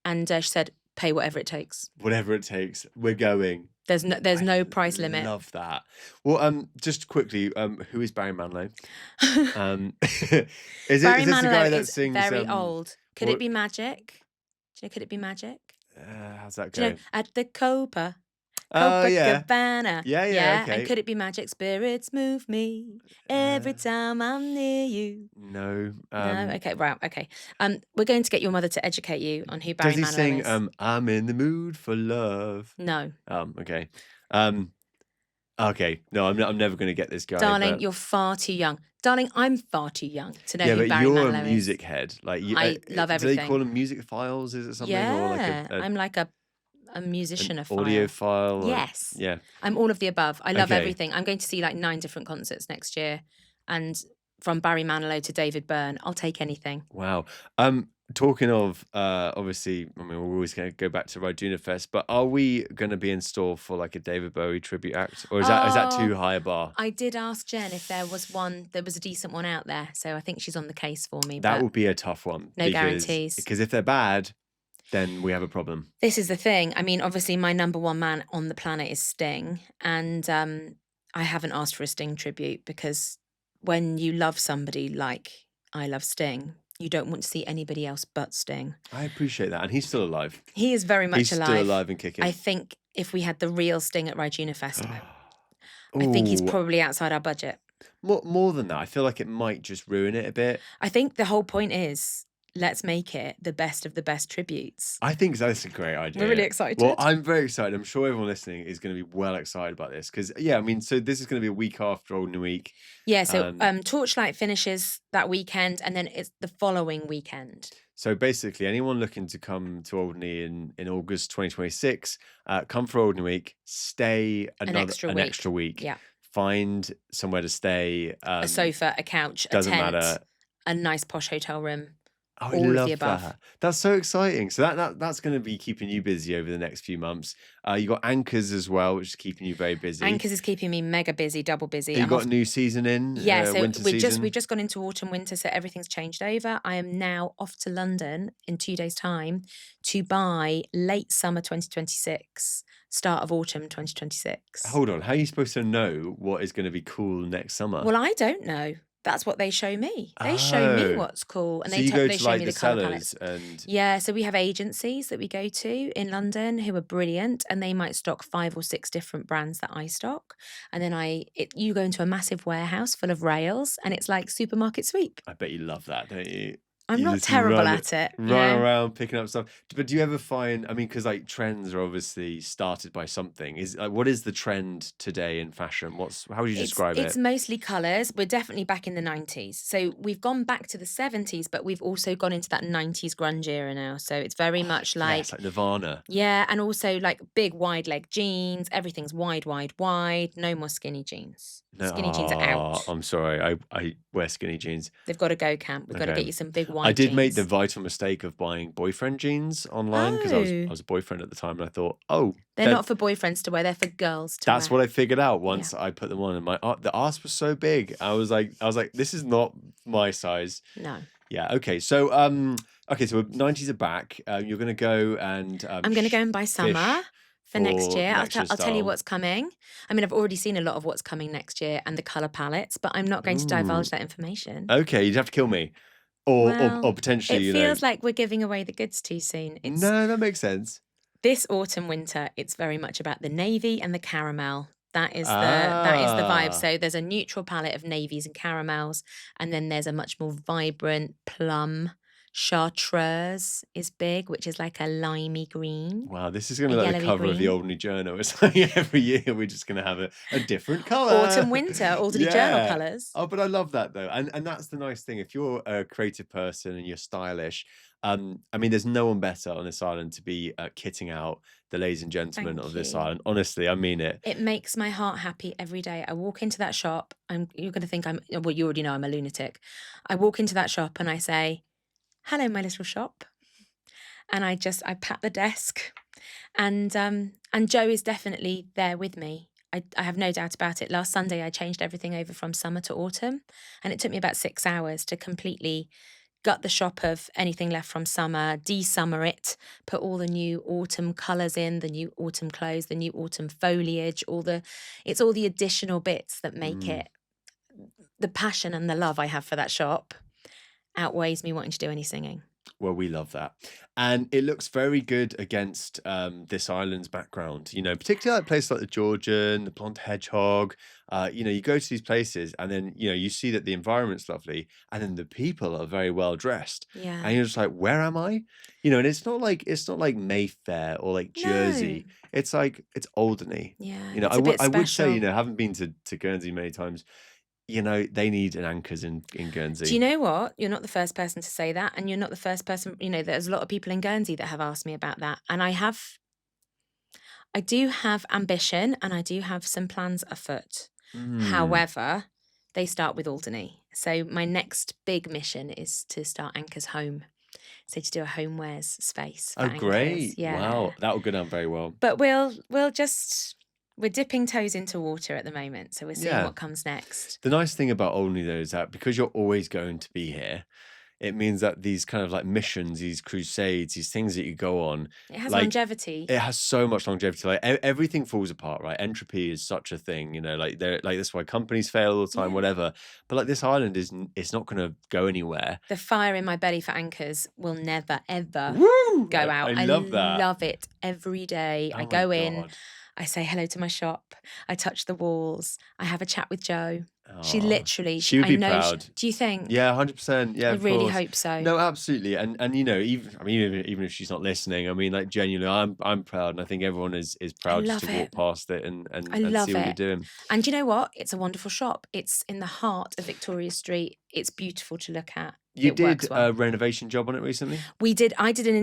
And she said, "Pay whatever it takes. Whatever it takes, we're going. There's no I price limit." love that. Well, just quickly, who is Barry Manilow? Is Barry this the guy Manilow that is sings? very old. Could what- it be magic? Do you know, could it be magic? How's that Do you go? know, at the Copa Oh yeah, Cabana. yeah. Okay. And could it be magic? Spirits move me every time I'm near you. No. No, okay, right, okay. We're going to get your mother to educate you on who Barry Does he Manilow sing? is. I'm in the mood for love. No, Okay. Okay. No, I'm never going to get this guy. darling, but- you're far too young. Darling, I'm far too young to know Yeah, who but Barry you're Manilow a is. music head. Like you, I love Do they everything. call them music files? Is it something or like Yeah, a I'm like a an musician-ophile. audio file? Yes. Yeah. I'm all of the above. I love Okay. everything. I'm going to see like 9 different concerts next year, and from Barry Manilow to David Byrne, I'll take anything. Wow. Talking of obviously, I mean, we're always going to go back to RidunaFest, but are we going to be in store for like a David Bowie tribute act, or is that too high a bar? I did ask Jen if there was a decent one out there, so I think she's on the case for me. That but would be a tough one. no guarantees. Because if they're bad, then we have a problem. This is the thing. I mean, obviously, my number one man on the planet is Sting, and I haven't asked for a Sting tribute because when you love somebody like I love Sting, you don't want to see anybody else but Sting. I appreciate that, and he's still alive. He is very much He's alive. still alive and kicking. I think if we had the real Sting at RidunaFest, I think he's Ooh, probably outside our budget. more than that. I feel like it might just ruin it a bit. I think the whole point is let's make it the best of the best tributes. I think that's a great idea. We're really excited. Well, I'm very excited. I'm sure everyone listening is going to be well excited about this because, yeah, I mean, so this is going to be a week after Alderney Week. Yeah, so Torchlight finishes that weekend and then it's the following weekend. So basically, anyone looking to come to Alderney in August 2026, come for Alderney Week, stay an extra week. Yeah. Find somewhere to stay. A sofa, a couch, doesn't a tent, matter. a nice posh hotel room. Oh, I all of love the above. that. That's so exciting. So that's going to be keeping you busy over the next few months. You got Anchors as well, which is keeping you very busy. Anchors is keeping me mega busy, double busy. You got a new season in. Yeah, so winter we've season. just gone into autumn winter, so everything's changed over. I am now off to London in 2 days' time to buy late summer 2026, start of autumn 2026. Hold on, how are you supposed to know what is going to be cool next summer? Well, I don't know. That's what they show me. They show me Oh. what's cool, and So they you go they to show like me the the colour sellers palettes. and Yeah, so we have agencies that we go to in London who are brilliant, and they might stock 5 or 6 different brands that I stock, and then you go into a massive warehouse full of rails, and it's like supermarket sweep. I bet you love that, don't you? I'm You not just terrible run at it. you Run know? around picking up stuff. But do you ever find, I mean, because like trends are obviously started by something. Is what is the trend today in fashion? How would you describe It's it? mostly colours. We're definitely back in the 90s. So we've gone back to the 70s, but we've also gone into that 90s grunge era now. So it's very much Yeah, like, it's like Nirvana. yeah, and also like big wide leg jeans. Everything's wide, wide, wide. No more skinny jeans. Skinny jeans are out. I'm sorry. I wear skinny jeans. They've got to go, Camp. We've got to Okay. get you some big wide I did make the jeans. vital mistake of buying boyfriend jeans online because Oh. I was a boyfriend at the time, and I thought, oh, They're that- not for boyfriends to wear. They're for girls to that's wear. what I figured out once I put them on, and the arse was so big. I was like, this is not my size. No. Yeah. Okay. So so 90s are back. You're gonna go and I'm going to go and buy summer for next for year. next year's I'll tell you style. what's coming. I mean, I've already seen a lot of what's coming next year and the colour palettes, but I'm not going to divulge that information. Okay, you'd have to kill me, or Well, potentially, it feels like we're giving away the goods too soon. It's No, that makes sense. this autumn winter. It's very much about the navy and the caramel. That is the vibe. Ah. So there's a neutral palette of navies and caramels, and then there's a much more vibrant plum. Chartreuse is big, which is like a limey green. Wow, this is gonna A look like the yellowy cover of the green. Alderney Journal. It's like every year we're just gonna have a different color. Autumn, winter, Alderney Journal colours. Oh, but I love that though, and that's the nice thing. If you're a creative person and you're stylish, I mean, there's no one better on this island to be kitting out the ladies and gentlemen of Thank this you. island. Honestly, I mean it. It makes my heart happy every day. I walk into that shop. You're going to think well, you already know I'm a lunatic. I walk into that shop and I say, "Hello, my little shop," and I pat the desk, and Joe is definitely there with me. I have no doubt about it. Last Sunday, I changed everything over from summer to autumn, and it took me about 6 hours to completely gut the shop of anything left from summer, de-summer it, put all the new autumn colours in, the new autumn clothes, the new autumn foliage, it's all the additional bits that make Mm. it. The passion and the love I have for that shop outweighs me wanting to do any singing. Well, we love that. And it looks very good against this island's background, particularly like places like the Georgian, the Blonde Hedgehog. You go to these places and then, you see that the environment's lovely and then the people are very well dressed. Yeah. And you're just like, where am I? And it's not like Mayfair or like No. Jersey. It's like it's Alderney. Yeah, I it's a bit would say, special. having been to Guernsey many times, they need an anchors in Do you Guernsey. know what? You're not the first person to say that, and you're not the first person, there's a lot of people in Guernsey that have asked me about that, and I do have ambition and I do have some plans afoot. Mm. However, they start with Alderney. So my next big mission is to start Anchors Home. So to do a homewares space for Oh, Anchors. great. Yeah. Wow. That will go down very well. But we're dipping toes into water at the moment, so we're seeing Yeah. what comes next. The nice thing about Olney, though, is that because you're always going to be here, it means that these kind of like missions, these crusades, these things that you go on, It has like longevity. it has so much longevity. Like everything falls apart, right? Entropy is such a thing, like that's why companies fail all the time, Yeah. whatever. But like this island it's not going to go anywhere. The fire in my belly for Anchors will never, ever Woo! go out. I love that. Love it every day. Oh I my go in, God. I say hello to my shop, I touch the walls, I have a chat with Jo. She Aw. literally, She would I be know. proud. Do you think? Yeah, 100%. Yeah, I of really course. hope so. No, absolutely. And even if she's not listening, I mean, like genuinely, I'm proud, and I think everyone is proud just love to walk it. past it and I and love see what you're it. doing. And you know what? It's a wonderful shop. It's in the heart of Victoria Street. It's beautiful to look at. You It did works well. a renovation job on it recently? I did an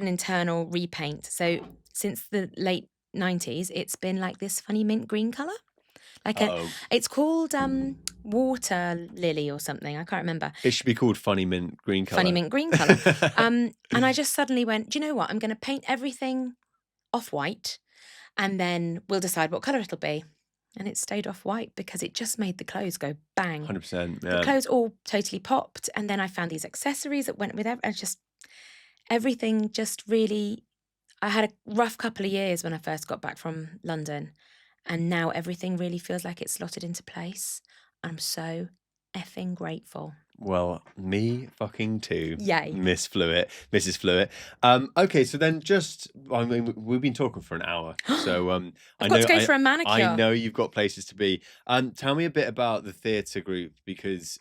internal repaint. So since the late 90s, it's been like this funny mint green colour. Uh-oh. It's called water lily or something. I can't remember. It should be called Funny Mint Green Colour. Funny mint green colour. And I just suddenly went, do you know what? I'm going to paint everything off-white and then we'll decide what colour it'll be. And it stayed off-white because it just made the clothes go bang. 100%. The Yeah. clothes all totally popped. And then I found these accessories that went with it. And everything just really... I had a rough couple of years when I first got back from London. And now everything really feels like it's slotted into place. I'm so effing grateful. Well, me fucking too. Yay. Mrs. Flewitt. Okay, so then we've been talking for an hour. So I've got to go for a manicure. I know you've got places to be. Tell me a bit about the theatre group because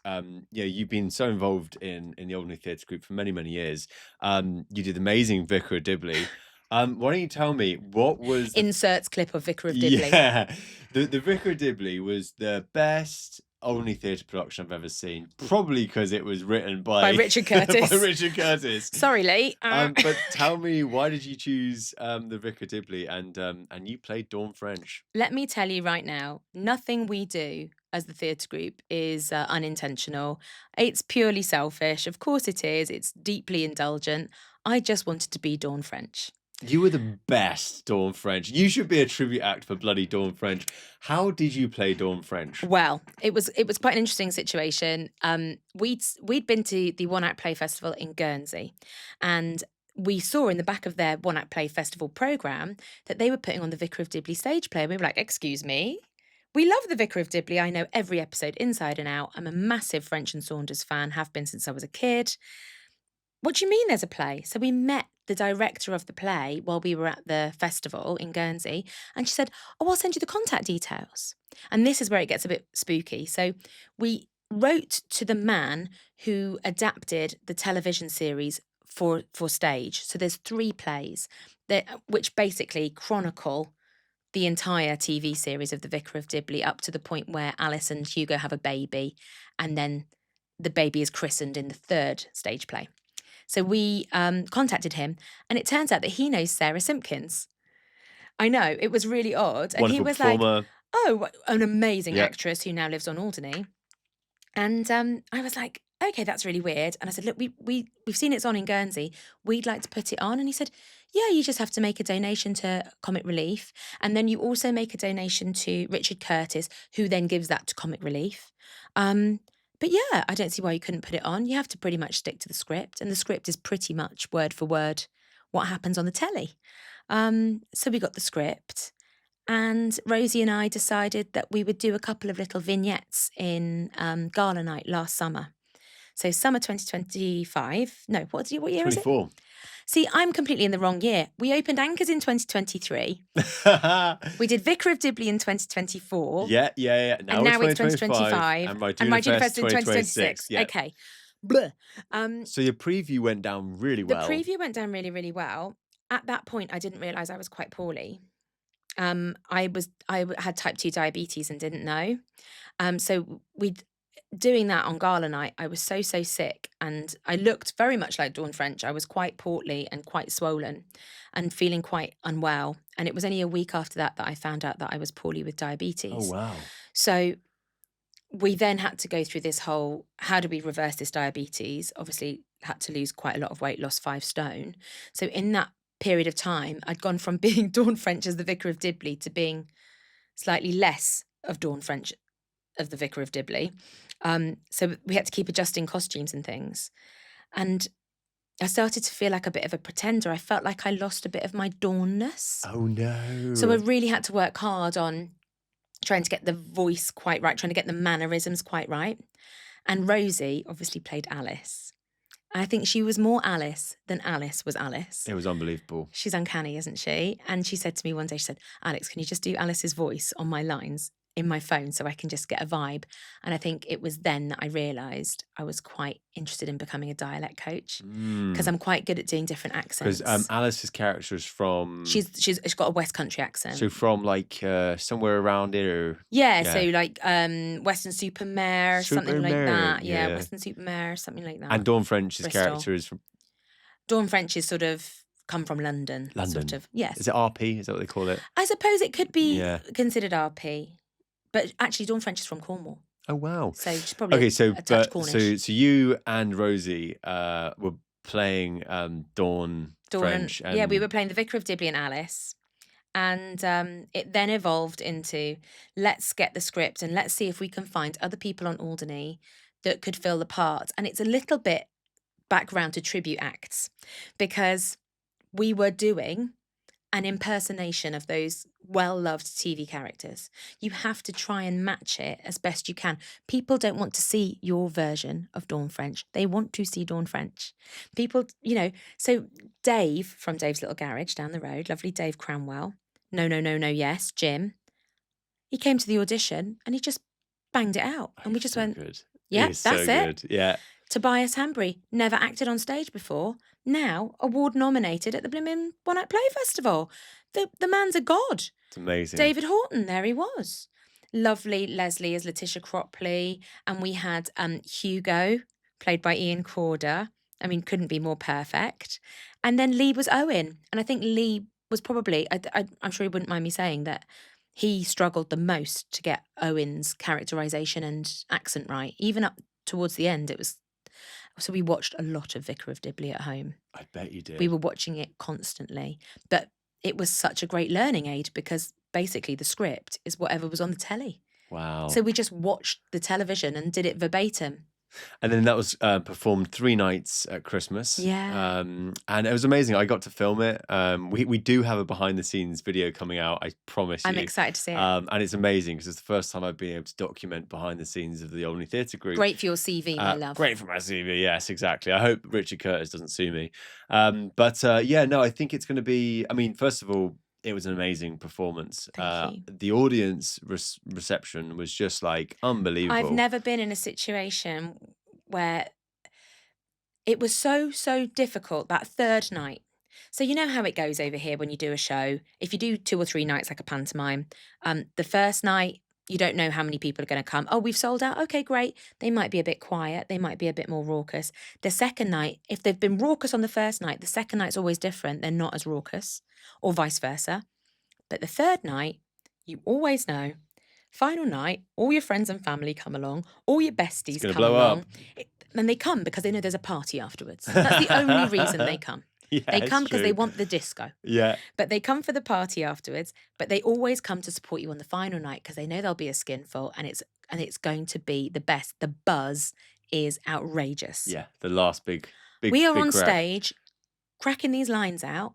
you've been so involved in the Alderney Theatre Group for many, many years. You did amazing Vicar of Dibley. Why don't you tell me what was Inserts clip of Vicar of Dibley. Yeah, the Vicar of Dibley was the best Alderney theatre production I've ever seen. Probably because it was written by Richard Curtis. by Richard Curtis. Sorry, Lee. But tell me, why did you choose the Vicar of Dibley and you played Dawn French? Let me tell you right now, nothing we do as the theatre group is unintentional. It's purely selfish. Of course it is. It's deeply indulgent. I just wanted to be Dawn French. You were the best Dawn French. You should be a tribute act for bloody Dawn French. How did you play Dawn French? Well, it was quite an interesting situation. We'd been to the One Act Play Festival in Guernsey, and we saw in the back of their One Act Play Festival programme that they were putting on the Vicar of Dibley stage play. And we were like, excuse me? We love the Vicar of Dibley. I know every episode inside and out. I'm a massive French and Saunders fan, have been since I was a kid. What do you mean there's a play? So we met the director of the play while we were at the festival in Guernsey, and she said, oh, I'll send you the contact details. And this is where it gets a bit spooky. So we wrote to the man who adapted the television series for stage. So there's 3 plays which basically chronicle the entire TV series of the Vicar of Dibley up to the point where Alice and Hugo have a baby, and then the baby is christened in the 3rd stage play. So we contacted him, and it turns out that he knows Sarah Simpkins. I know, it was really odd. And he Wonderful was like, performer. oh, an amazing Yeah. actress who now lives on Alderney. And I was like, okay, that's really weird. And I said, look, we've seen it's on in Guernsey. We'd like to put it on. And he said, yeah, you just have to make a donation to Comic Relief. And then you also make a donation to Richard Curtis, who then gives that to Comic Relief. But yeah, I don't see why you couldn't put it on. You have to pretty much stick to the script. And the script is pretty much word for word what happens on the telly. So we got the script. And Rosie and I decided that we would do a couple of little vignettes in Gala Night last summer. So summer 2025. No, what year is it? 24. See, I'm completely in the wrong year. We opened Anchors in 2023. We did Vicar of Dibley in 2024. Yeah. And now it's 2025. And RidunaFest in 2026. Yeah. Okay. Blah. So your preview went down really The well. preview went down really, really well. At that point, I didn't realise I was quite poorly. I had type 2 diabetes and didn't know. So doing that on Gala Night, I was so sick, and I looked very much like Dawn French. I was quite portly and quite swollen and feeling quite unwell. And it was only a week after that I found out that I was poorly with diabetes. Oh, wow. So we then had to go through this whole, how do we reverse this diabetes? Obviously had to lose quite a lot of weight, lost 5 stone. So in that period of time, I'd gone from being Dawn French as the Vicar of Dibley to being slightly less of Dawn French of the Vicar of Dibley. So we had to keep adjusting costumes and things. And I started to feel like a bit of a pretender. I felt like I lost a bit of my Dawnness. Oh, no. So I really had to work hard on trying to get the voice quite right, trying to get the mannerisms quite right. And Rosie obviously played Alice. I think she was more Alice than Alice was Alice. It was unbelievable. She's uncanny, isn't she? And she said to me one day, she said, Alex, can you just do Alice's voice on my lines in my phone so I can just get a vibe? And I think it was then that I realised I was quite interested in becoming a dialect coach, because I'm quite good at doing different accents. Because Alice's character is from... She's got a West Country accent. So from like somewhere around here. Yeah, so like Western Supermare, something like that. Yeah, Western Supermare, something like that. And Dawn French's Bristol. character is from... Dawn French is sort of come from London. Sort of, yes. Is it RP? Is that what they call it? I suppose it could be considered RP. But actually, Dawn French is from Cornwall. Oh, wow. So she's probably a touch Cornish. So you and Rosie were playing Dawn French. Yeah, we were playing the Vicar of Dibley and Alice. And it then evolved into, let's get the script and let's see if we can find other people on Alderney that could fill the part. And it's a little bit background to tribute acts, because we were doing an impersonation of those well-loved TV characters. You have to try and match it as best you can. People don't want to see your version of Dawn French. They want to see Dawn French. People, so Dave from Dave's Little Garage down the road, lovely Dave Cranwell, no, yes, Jim, he came to the audition and he just banged it out. And we just went, good. Yeah, that's so it. Good. Yeah. Tobias Hanbury, never acted on stage before, now award nominated at the Blimmin' One Night Play Festival. The man's a god. It's amazing. David Horton, there he was. Lovely Leslie as Letitia Cropley. And we had Hugo, played by Ian Corder. I mean, couldn't be more perfect. And then Lee was Owen. And I think Lee was probably, I'm sure he wouldn't mind me saying that, he struggled the most to get Owen's characterisation and accent right. Even up towards the end, it was... So we watched a lot of Vicar of Dibley at home. I bet you did. We were watching it constantly. But it was such a great learning aid, because basically the script is whatever was on the telly. Wow. So we just watched the television and did it verbatim. And then that was performed 3 nights at Christmas. Yeah. And it was amazing. I got to film it. We do have a behind the scenes video coming out, I promise you. I'm excited to see it. And it's amazing because it's the first time I've been able to document behind the scenes of the Alderney Theatre Group. Great for your CV, my love. Great for my CV, yes, exactly. I hope Richard Curtis doesn't sue me. I think it's going to be, I mean, first of all, it was an amazing performance. Thank you. The audience reception was just like unbelievable. I've never been in a situation where it was so difficult that third night. So you know how it goes over here when you do a show. If you do 2 or 3 nights like a pantomime, the first night You don't know how many people are going to come. Oh, we've sold out. Okay, great. They might be a bit quiet. They might be a bit more raucous. The second night, if they've been raucous on the first night, the second night's always different. They're not as raucous, or vice versa. But the third night, you always know. Final night, all your friends and family come along, all your It's besties gonna come blow along. up. And they come because they know there's a party afterwards. That's the only reason they come. Yeah, They it's come because they true. want the disco. Yeah. But they come for the party afterwards, but they always come to support you on the final night because they know there'll be a skinful and it's going to be the best. The buzz is outrageous. Yeah. The last big We are on crack. stage cracking these lines out,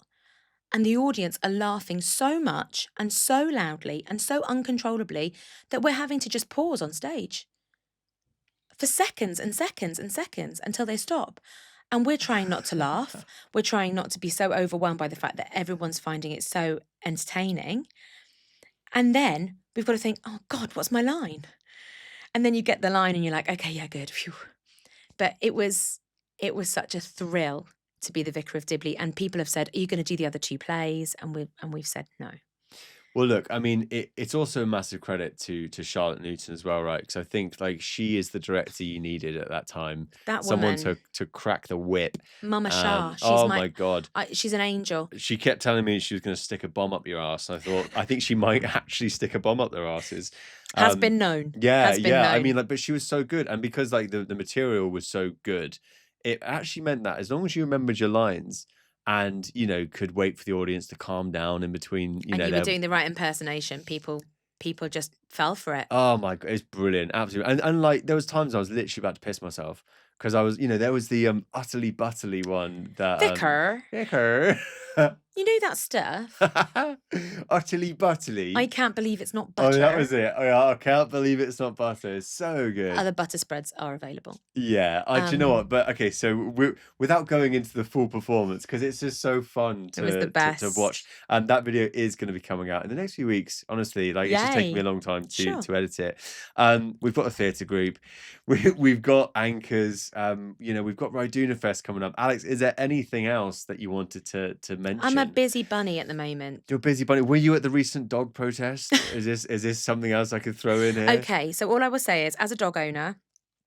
and the audience are laughing so much and so loudly and so uncontrollably that we're having to just pause on stage for seconds and seconds and seconds until they stop. And we're trying not to laugh. We're trying not to be so overwhelmed by the fact that everyone's finding it so entertaining. And then we've got to think, oh God, what's my line? And then you get the line and you're like, okay, yeah, good. Phew. But it was such a thrill to be the Vicar of Dibley. And people have said, are you going to do the other two plays? And we've said no. Well, look, I mean, it's also a massive credit to Charlotte Newton as well, right? Because I think like she is the director you needed at that time. That Someone woman, to crack the whip. Mama Shah, she's Oh my God. she's an angel. She kept telling me she was going to stick a bomb up your ass. And I think she might actually stick a bomb up their asses. Has been known. Yeah, Has been yeah. I known. mean, like, but she was so good. And because like the material was so good, it actually meant that as long as you remembered your lines and, you know, could wait for the audience to calm down in between, And you were doing the right impersonation, people just fell for it. Oh my God, it's brilliant. Absolutely. And like there was times I was literally about to piss myself because I was, you know, there was the utterly butterly one that Vicar, Vicar. you know that stuff? Utterly butterly. I can't believe it's not Oh, butter. that was it. Oh, yeah, I can't believe it's not butter. It's so good. Other butter spreads are available. Yeah, do you know what? But okay, so without going into the full performance, because it's just so fun It was the to best. watch, and that video is going to be coming out in the next few weeks. Honestly, like it's just taking me Yay. a long time to Sure. to edit it. We've got a theatre group, we've got anchors, you know, we've got RidunaFest coming up. Alex, is there anything else that you wanted to mention? I'm a busy bunny at the moment. You're a busy bunny. Were you at the recent dog protest? Is this something else I could throw in here? Okay, so all I will say is, as a dog owner,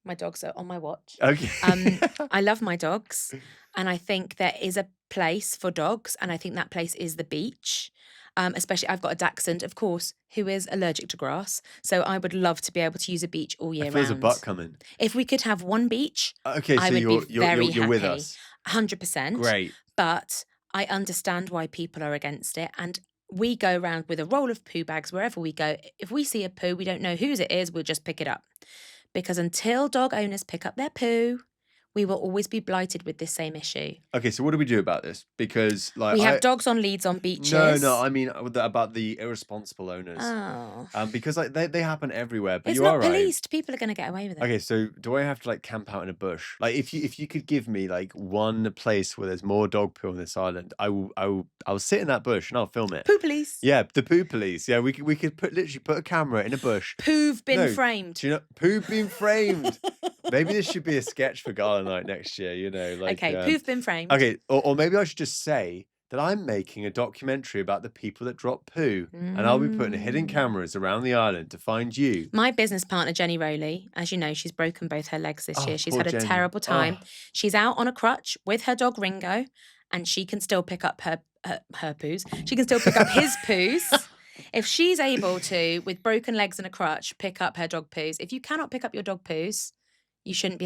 my dogs are on my watch. Okay. I love my dogs, and I think there is a place for dogs, and I think that place is the beach. Especially, I've got a dachshund, of course, who is allergic to grass, so I would love to be able to use a beach all year I feel there's a round. butt coming. If we could have one beach, Okay, I so would be very you're with happy. us. 100%. Great. But I understand why people are against it, and we go around with a roll of poo bags wherever we go. If we see a poo, we don't know whose it is, we'll just pick it up. Because until dog owners pick up their poo, we will always be blighted with this same issue. Okay, so what do we do about this? Because like We have dogs on leads on beaches. No, I mean about the irresponsible owners. Oh. Because like they happen everywhere. But It's you are not right. policed. People are going to get away with it. Okay, so do I have to like camp out in a bush? Like if you could give me like one place where there's more dog poo on this island, I'll sit in that bush and I'll film it. Poo police. Yeah, the poo police. Yeah, we could literally put a camera in a bush. Poo've been No, framed. Do you know poo've been framed? Maybe this should be a sketch for Gala Night next year, you know, like Okay, poo've been framed. Okay, or maybe I should just say that I'm making a documentary about the people that drop poo, and I'll be putting hidden cameras around the island to find you. My business partner, Jenny Rowley, as you know, she's broken both her legs this Oh, year. She's poor had a Jenny. terrible time. Oh. She's out on a crutch with her dog Ringo, and she can still pick up her poos. She can still pick up his poos. If she's able to, with broken legs and a crutch, pick up her dog poos. If you cannot pick up your dog poos, you shouldn't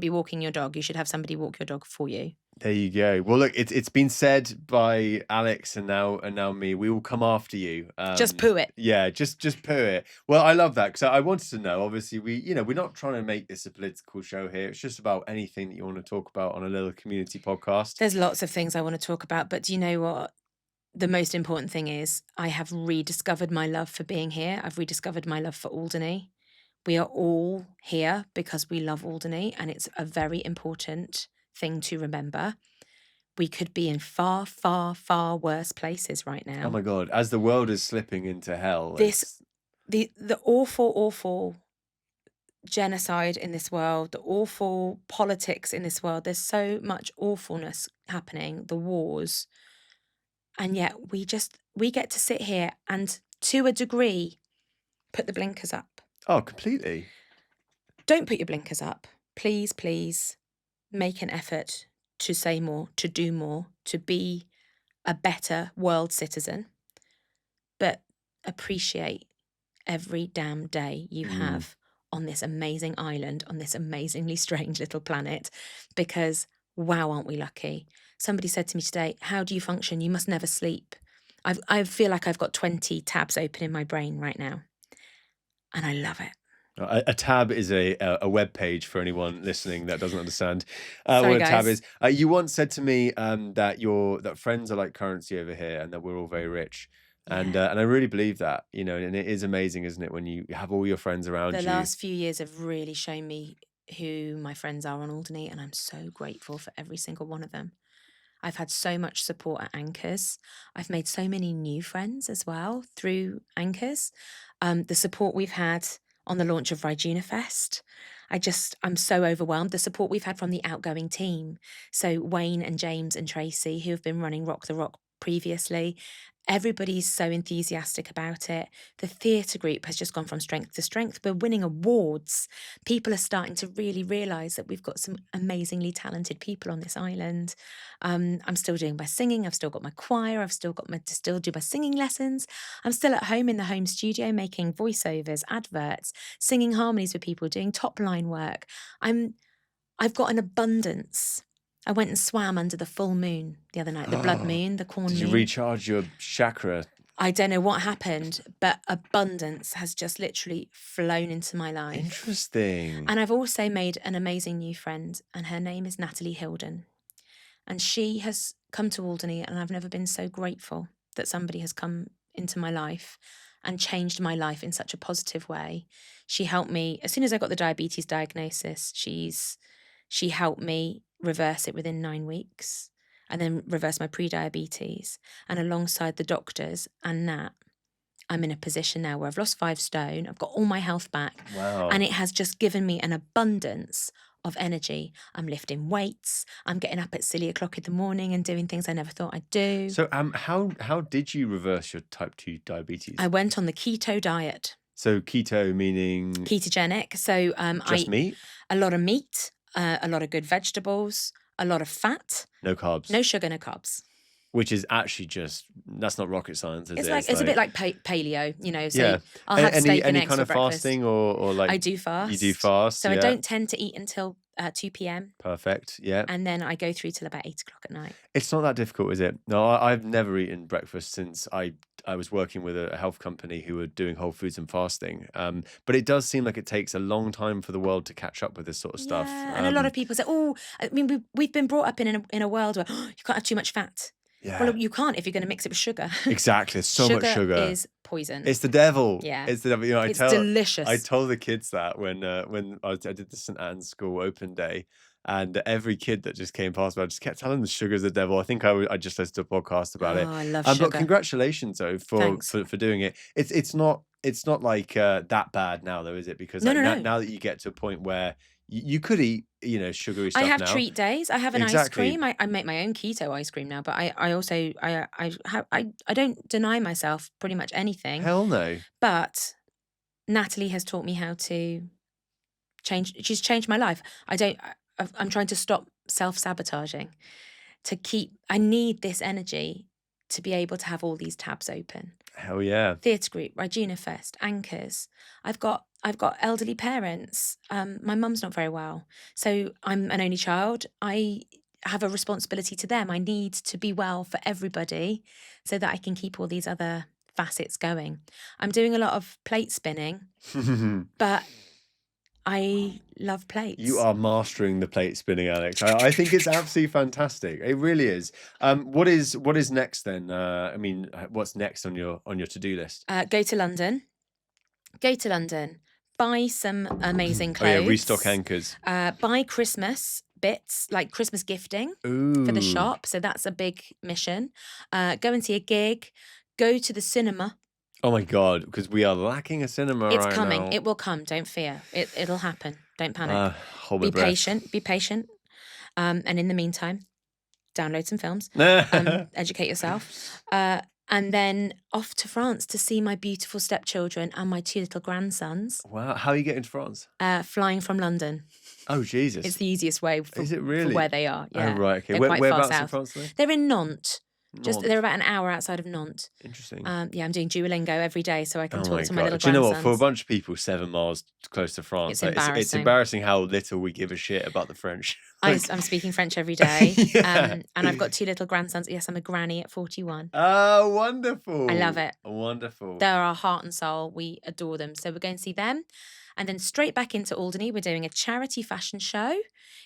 be walking your dog. You should have somebody walk your dog for you. There you go. Well, look, it's been said by Alex and now me. We will come after you. Just poo it. Yeah, just poo it. Well, I love that because I wanted to know. Obviously, we're not trying to make this a political show here. It's just about anything that you want to talk about on a little community podcast. There's lots of things I want to talk about, but do you know what? The most important thing is I have rediscovered my love for being here. I've rediscovered my love for Alderney. We are all here because we love Alderney, and it's a very important thing to remember. We could be in far, far, far worse places right now. Oh my God! As the world is slipping into hell, the awful, awful genocide in this world, the awful politics in this world. There's so much awfulness happening. The wars, and yet we get to sit here and, to a degree, Put the blinkers up. Oh, completely. Don't put your blinkers up. Please, please make an effort to say more, to do more, to be a better world citizen, but appreciate every damn day you Mm. have on this amazing island, on this amazingly strange little planet, because wow, aren't we lucky? Somebody said to me today, how do you function? You must never sleep. I feel like I've got 20 tabs open in my brain right now, and I love it. A tab is a web page for anyone listening that doesn't understand Sorry, what a tab guys. is. You once said to me that friends are like currency over here, and that we're all very rich. Yeah. And I really believe that, you know, and it is amazing, isn't it, when you have all your friends The around you. last few years have really shown me who my friends are on Alderney, and I'm so grateful for every single one of them. I've had so much support at Anchors. I've made so many new friends as well through Anchors. The support we've had on the launch of RidunaFest, I'm so overwhelmed. The support we've had from the outgoing team. So Wayne and James and Tracy, who have been running Rock the Rock previously, everybody's so enthusiastic about it. The theatre group has just gone from strength to strength. We're winning awards. People are starting to really realise that we've got some amazingly talented people on this island. I'm still doing my singing. I've still got my choir. I've still got to still do my singing lessons. I'm still at home in the home studio making voiceovers, adverts, singing harmonies with people, doing top line work. I've got an abundance. I went and swam under the full moon the other night, the blood moon, the corn Did you moon. recharge your chakra? I don't know what happened, but abundance has just literally flown into my life. Interesting. And I've also made an amazing new friend, and her name is Natalie Hilden. And she has come to Alderney, and I've never been so grateful that somebody has come into my life and changed my life in such a positive way. She helped me, as soon as I got the diabetes diagnosis, she helped me reverse it within 9 weeks, and then reverse my pre-diabetes. And alongside the doctors and Nat, I'm in a position now where I've lost 5 stone, I've got all my health back. Wow. And it has just given me an abundance of energy. I'm lifting weights, I'm getting up at silly o'clock in the morning and doing things I never thought I'd do. So how did you reverse your type 2 diabetes? I went on the keto diet. So keto meaning Ketogenic. So just I meat? a lot of meat, a lot of good vegetables, a lot of fat, No carbs. no sugar, no carbs. Which is actually that's not rocket science, is It's it? like it's a bit like paleo, you know. So Yeah. I'll have steak and Any eggs kind for of breakfast. fasting or like I do fast. You do fast, So I yeah. don't tend to eat until 2 p.m. Perfect, yeah. and then I go through till about 8 o'clock at night. It's not that difficult, is it? No, I've never eaten breakfast since I was working with a health company who were doing whole foods and fasting. But it does seem like it takes a long time for the world to catch up with this sort of stuff. Yeah, and a lot of people say, "Oh, I mean, we've been brought up in a world where you can't have too much fat." Yeah. Well, you can't if you're going to mix it with sugar. Exactly. So much sugar is poison. It's the devil. Yeah. It's the devil. You know, It's delicious. I told the kids that when I did the St. Anne's School open day, and every kid that just came past me, I just kept telling them sugar's the devil. I think I just listened to a podcast about it. Oh, I love sugar. But congratulations though for doing it. It's not like that bad now though, is it? Because No. now that you get to a point where you could eat, you know, sugary stuff I have now. treat days. I have an ice Exactly. cream. I make my own keto ice cream now, but I also I don't deny myself pretty much anything. Hell no. But Natalie has taught me how to change. She's changed my life. I'm trying to stop self-sabotaging. I need this energy to be able to have all these tabs open. Hell yeah. Theatre group, RidunaFest, Anchors. I've got elderly parents. My mum's not very well. So I'm an only child. I have a responsibility to them. I need to be well for everybody so that I can keep all these other facets going. I'm doing a lot of plate spinning, but I love plates. You are mastering the plate spinning, Alex. I think it's absolutely fantastic. It really is. What is next then? I mean, what's next on your to-do list? Go to London. Buy some amazing clothes. Oh yeah, restock Anchors. Buy Christmas bits, like Christmas gifting for the shop. So that's a big mission. Go and see a gig. Go to the cinema. Oh my God, because we are lacking a cinema right now. It's coming. It will come. Don't fear. It'll happen. Don't panic. Hold my breath. Be patient. And in the meantime, download some films. Educate yourself. and then off to France to see my beautiful stepchildren and my 2 little grandsons, Wow. How are you getting to France? flying from London. Oh, It's Jesus. the easiest way Is it for where really? they are, Oh, yeah. right. Okay. They're quite far Whereabouts in south. France are they? They're in Nantes. They're Nantes. about an hour outside of Nantes. Interesting. Yeah, I'm doing Duolingo every day so I can Oh talk my to my little God. Do you know what? For a grandsons. bunch of people, 7 miles close to France, It's like, it's embarrassing. embarrassing how little we give a shit about the French. I'm Like, speaking French every day, yeah. and I've got 2 little grandsons. Yes, I'm a granny at 41. Oh, I love wonderful. it. Wonderful. They're our heart and soul. We adore them. So we're going to see them. And then straight back into Alderney, we're doing a charity fashion show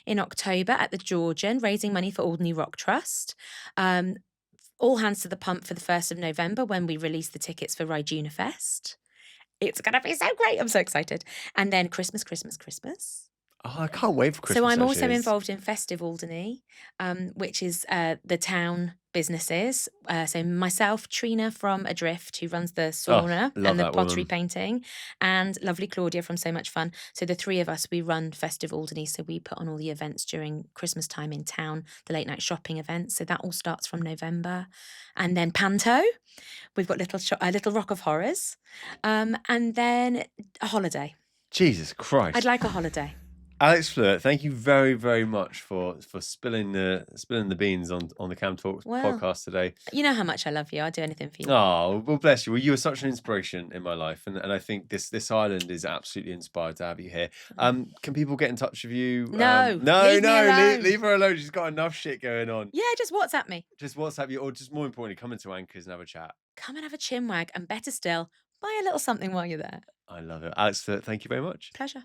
in October at the Georgian, raising money for Alderney Rock Trust. All hands to the pump for the 1st of November when we release the tickets for RidunaFest. It's going to be so great. I'm so excited. And then Christmas. Oh, I can't wait for Christmas. So I'm also actually. involved in Festive Alderney, which is the town businesses. So myself, Trina from Adrift, who runs the sauna love and the that pottery woman. painting, and lovely Claudia from So Much Fun. So the 3 of us, we run Festive Alderney. So we put on all the events during Christmas time in town, the late night shopping events. So that all starts from November. And then Panto, we've got Little Rock of Horrors, and then a holiday. Jesus Christ. I'd like a holiday. Alex Flewitt, thank you very, very much for spilling the beans on the CamTalks Well, podcast today. You know how much I love you. I'll do anything for you. Oh, well, bless you. Well, you were such an inspiration in my life, and I think this island is absolutely inspired to have you here. Can people get in touch with you? No, no, leave me alone. leave her alone. She's got enough shit going on. Yeah, just WhatsApp me. Just WhatsApp you, or just more importantly, come into Anchors and have a chat. Come and have a chinwag, and better still, buy a little something while you're there. I love it. Alex, thank you very much. Pleasure.